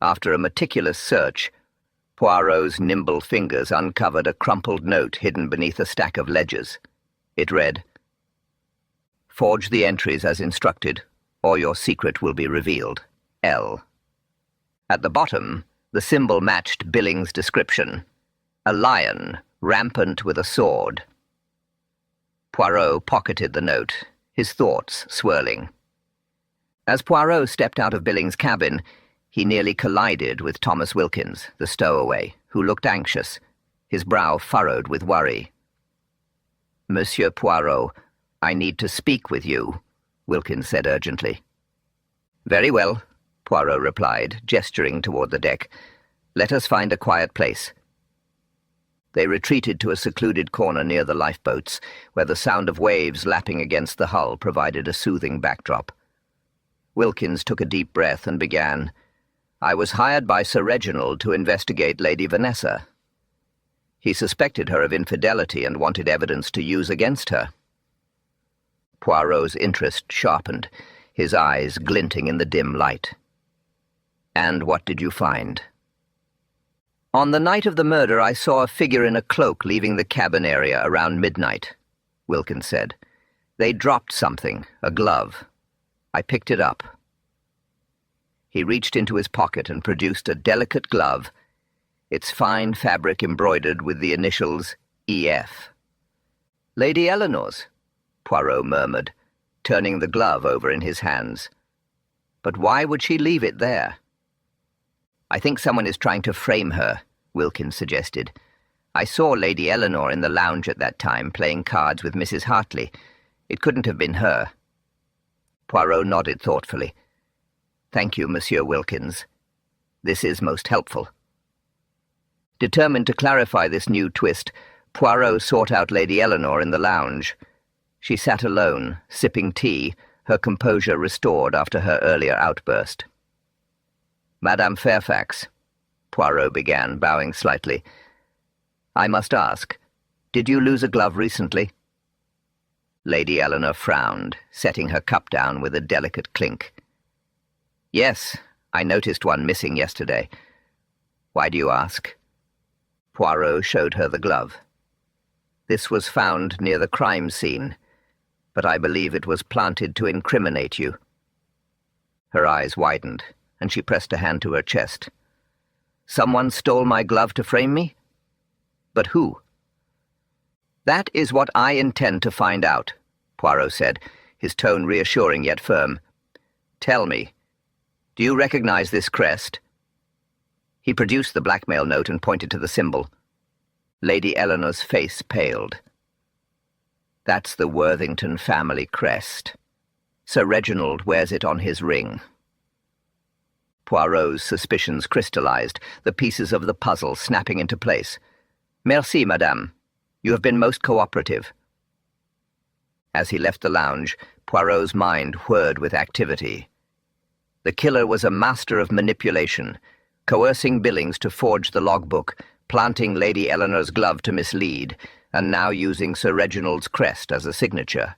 After a meticulous search, Poirot's nimble fingers uncovered a crumpled note hidden beneath a stack of ledgers. It read, "Forge the entries as instructed, or your secret will be revealed. L." At the bottom, the symbol matched Billings' description. A lion, rampant with a sword. Poirot pocketed the note, his thoughts swirling. As Poirot stepped out of Billings' cabin, he nearly collided with Thomas Wilkins, the stowaway, who looked anxious, his brow furrowed with worry. "Monsieur Poirot, I need to speak with you," Wilkins said urgently. "Very well," Poirot replied, gesturing toward the deck. "Let us find a quiet place." They retreated to a secluded corner near the lifeboats, where the sound of waves lapping against the hull provided a soothing backdrop. Wilkins took a deep breath and began, "I was hired by Sir Reginald to investigate Lady Vanessa. He suspected her of infidelity and wanted evidence to use against her." Poirot's interest sharpened, his eyes glinting in the dim light. "And what did you find?" "On the night of the murder, I saw a figure in a cloak leaving the cabin area around midnight," Wilkins said. "They dropped something, a glove. I picked it up." He reached into his pocket and produced a delicate glove, its fine fabric embroidered with the initials E.F. "Lady Eleanor's," Poirot murmured, turning the glove over in his hands. "But why would she leave it there?" "I think someone is trying to frame her," Wilkins suggested. "I saw Lady Eleanor in the lounge at that time, playing cards with Mrs. Hartley. It couldn't have been her." Poirot nodded thoughtfully. "Thank you, Monsieur Wilkins. This is most helpful." Determined to clarify this new twist, Poirot sought out Lady Eleanor in the lounge. She sat alone, sipping tea, her composure restored after her earlier outburst. "Madame Fairfax," Poirot began, bowing slightly. "I must ask, did you lose a glove recently?" Lady Eleanor frowned, setting her cup down with a delicate clink. "Yes, I noticed one missing yesterday. Why do you ask?" Poirot showed her the glove. "This was found near the crime scene, but I believe it was planted to incriminate you." Her eyes widened, and she pressed a hand to her chest. "Someone stole my glove to frame me? But who?" "That is what I intend to find out," Poirot said, his tone reassuring yet firm. "Tell me, do you recognize this crest?" He produced the blackmail note and pointed to the symbol. Lady Eleanor's face paled. "That's the Worthington family crest. Sir Reginald wears it on his ring." Poirot's suspicions crystallized, the pieces of the puzzle snapping into place. "Merci, madame. You have been most cooperative." As he left the lounge, Poirot's mind whirred with activity. The killer was a master of manipulation, coercing Billings to forge the logbook, planting Lady Eleanor's glove to mislead, and now using Sir Reginald's crest as a signature.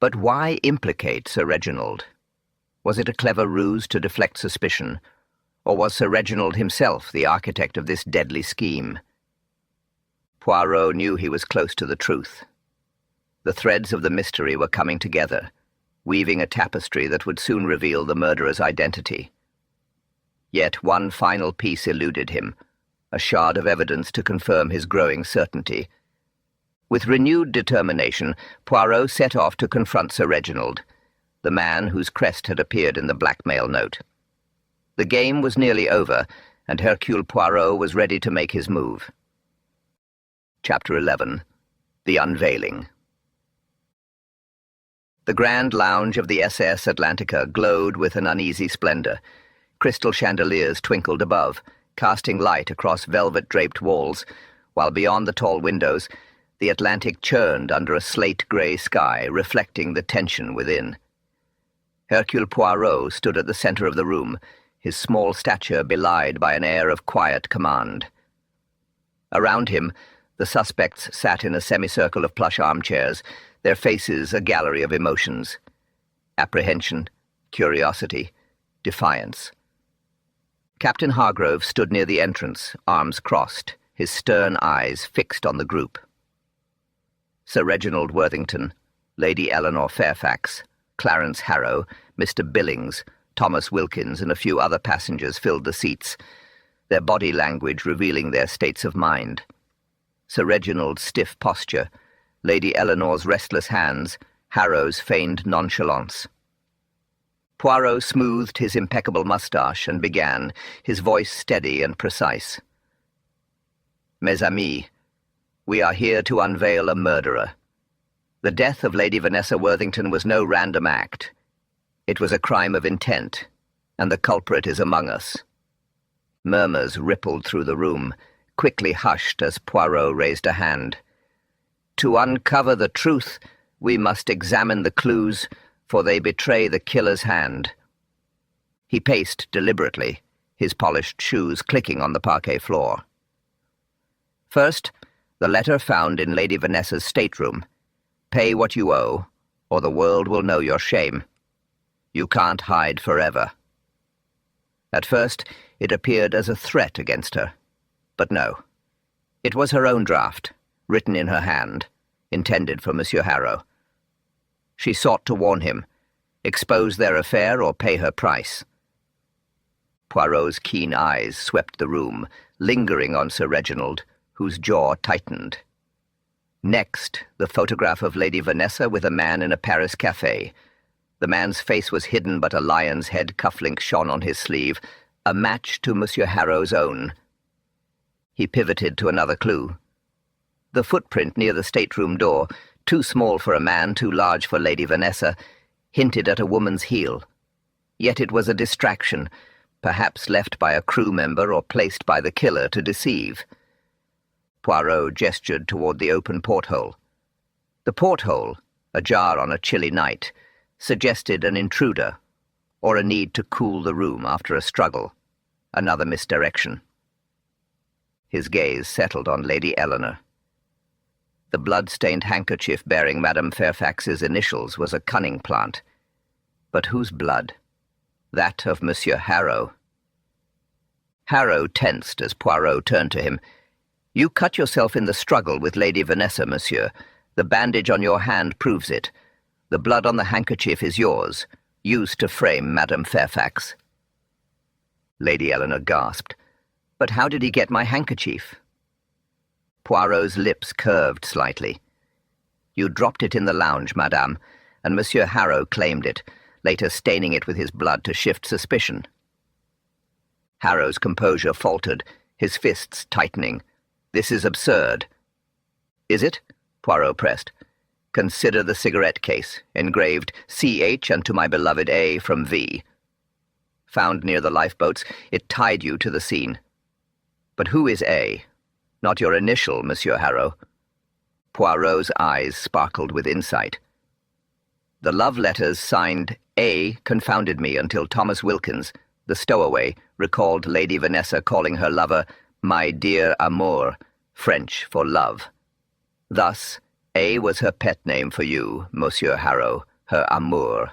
But why implicate Sir Reginald? Was it a clever ruse to deflect suspicion, or was Sir Reginald himself the architect of this deadly scheme? Poirot knew he was close to the truth. The threads of the mystery were coming together, weaving a tapestry that would soon reveal the murderer's identity. Yet one final piece eluded him, a shard of evidence to confirm his growing certainty. With renewed determination, Poirot set off to confront Sir Reginald, the man whose crest had appeared in the blackmail note. The game was nearly over, and Hercule Poirot was ready to make his move. Chapter 11. The Unveiling. The grand lounge of the SS Atlantica glowed with an uneasy splendor. Crystal chandeliers twinkled above, casting light across velvet-draped walls, while beyond the tall windows, the Atlantic churned under a slate-grey sky, reflecting the tension within. Hercule Poirot stood at the center of the room, his small stature belied by an air of quiet command. Around him, the suspects sat in a semicircle of plush armchairs, their faces a gallery of emotions: apprehension, curiosity, defiance. Captain Hargrove stood near the entrance, arms crossed, his stern eyes fixed on the group. Sir Reginald Worthington, Lady Eleanor Fairfax, Clarence Harrow, Mr. Billings, Thomas Wilkins, and a few other passengers filled the seats, their body language revealing their states of mind. Sir Reginald's stiff posture, Lady Eleanor's restless hands, Harrow's feigned nonchalance. Poirot smoothed his impeccable moustache and began, his voice steady and precise. "Mes amis, we are here to unveil a murderer. The death of Lady Vanessa Worthington was no random act. It was a crime of intent, and the culprit is among us." Murmurs rippled through the room, quickly hushed as Poirot raised a hand. "To uncover the truth, we must examine the clues, for they betray the killer's hand." He paced deliberately, his polished shoes clicking on the parquet floor. "First, the letter found in Lady Vanessa's stateroom. Pay what you owe, or the world will know your shame. You can't hide forever." At first, it appeared as a threat against her. But no. It was her own draft, written in her hand, intended for Monsieur Harrow. She sought to warn him, expose their affair or pay her price. Poirot's keen eyes swept the room, lingering on Sir Reginald, whose jaw tightened. Next, the photograph of Lady Vanessa with a man in a Paris café. The man's face was hidden, but a lion's head cufflink shone on his sleeve, a match to Monsieur Harrow's own. He pivoted to another clue. The footprint near the stateroom door, too small for a man, too large for Lady Vanessa, hinted at a woman's heel. Yet it was a distraction, perhaps left by a crew member or placed by the killer to deceive. Poirot gestured toward the open porthole. The porthole, ajar on a chilly night, suggested an intruder, or a need to cool the room after a struggle, another misdirection. His gaze settled on Lady Eleanor. The blood-stained handkerchief bearing Madame Fairfax's initials was a cunning plant. But whose blood? That of Monsieur Harrow. Harrow tensed as Poirot turned to him. "You cut yourself in the struggle with Lady Vanessa, monsieur. The bandage on your hand proves it. The blood on the handkerchief is yours, used to frame Madame Fairfax." Lady Eleanor gasped. "But how did he get my handkerchief?" Poirot's lips curved slightly. "You dropped it in the lounge, madame, and Monsieur Harrow claimed it, later staining it with his blood to shift suspicion." Harrow's composure faltered, his fists tightening. "This is absurd." "Is it?" Poirot pressed. "Consider the cigarette case, engraved CH and to my beloved A from V. Found near the lifeboats, it tied you to the scene. But who is A? Not your initial, Monsieur Harrow." Poirot's eyes sparkled with insight. "The love letters signed A confounded me until Thomas Wilkins, the stowaway, recalled Lady Vanessa calling her lover my dear amour, French for love. Thus, A was her pet name for you, Monsieur Harrow, her amour.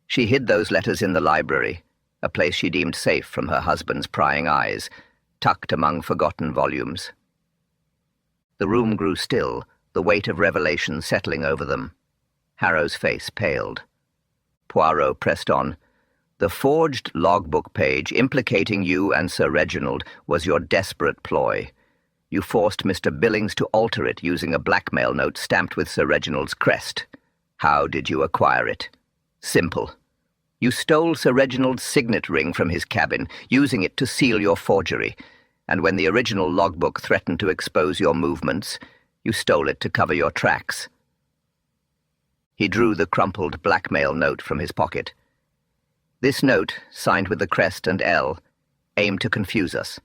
She hid those letters in the library, a place she deemed safe from her husband's prying eyes, tucked among forgotten volumes." The room grew still, the weight of revelation settling over them. Harrow's face paled. Poirot pressed on. "The forged logbook page implicating you and Sir Reginald was your desperate ploy. You forced Mr. Billings to alter it using a blackmail note stamped with Sir Reginald's crest. How did you acquire it? Simple. You stole Sir Reginald's signet ring from his cabin, using it to seal your forgery, and when the original logbook threatened to expose your movements, you stole it to cover your tracks." He drew the crumpled blackmail note from his pocket. "This note, signed with the crest and L, aimed to confuse us.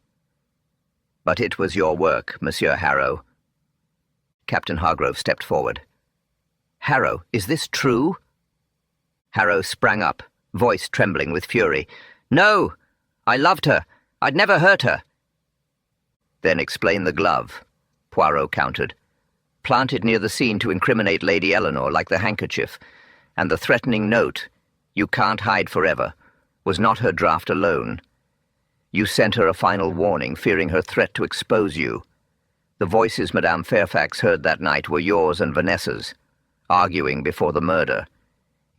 But it was your work, Monsieur Harrow." Captain Hargrove stepped forward. "Harrow, is this true?" Harrow sprang up, voice trembling with fury. "No! I loved her. I'd never hurt her." "Then explain the glove," Poirot countered. "Planted near the scene to incriminate Lady Eleanor like the handkerchief, and the threatening note, 'You can't hide forever,' was not her draft alone. You sent her a final warning, fearing her threat to expose you. The voices Madame Fairfax heard that night were yours and Vanessa's, arguing before the murder.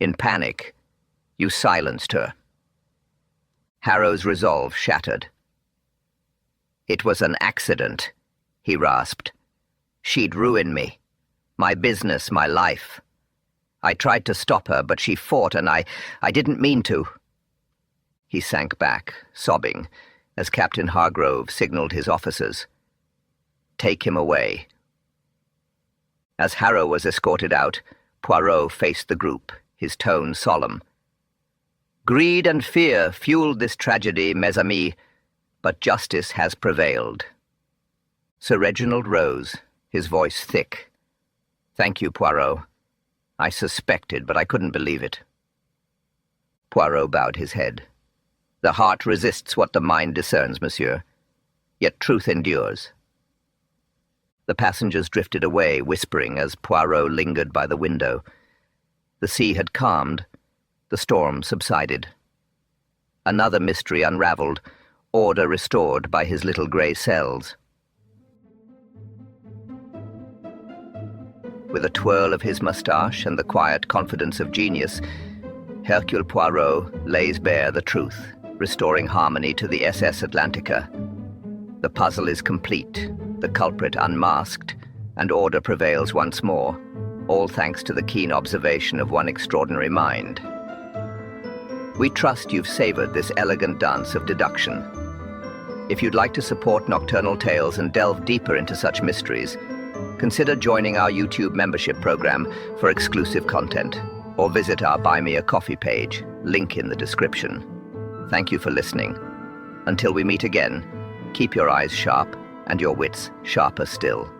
In panic, you silenced her." Harrow's resolve shattered. "It was an accident," he rasped. "She'd ruin me. My business, my life. I tried to stop her, but she fought, and I didn't mean to." He sank back, sobbing, as Captain Hargrove signaled his officers. "Take him away." As Harrow was escorted out, Poirot faced the group, his tone solemn. "Greed and fear fueled this tragedy, mes amis, but justice has prevailed." Sir Reginald rose, his voice thick. "Thank you, Poirot. I suspected, but I couldn't believe it." Poirot bowed his head. "The heart resists what the mind discerns, monsieur. Yet truth endures." The passengers drifted away, whispering as Poirot lingered by the window. The sea had calmed. The storm subsided. Another mystery unraveled, order restored by his little grey cells. With a twirl of his moustache and the quiet confidence of genius, Hercule Poirot lays bare the truth, restoring harmony to the SS Atlantica. The puzzle is complete, the culprit unmasked, and order prevails once more, all thanks to the keen observation of one extraordinary mind. We trust you've savored this elegant dance of deduction. If you'd like to support Nocturnal Tales and delve deeper into such mysteries, consider joining our YouTube membership program for exclusive content, or visit our Buy Me a Coffee page, link in the description. Thank you for listening. Until we meet again, keep your eyes sharp and your wits sharper still.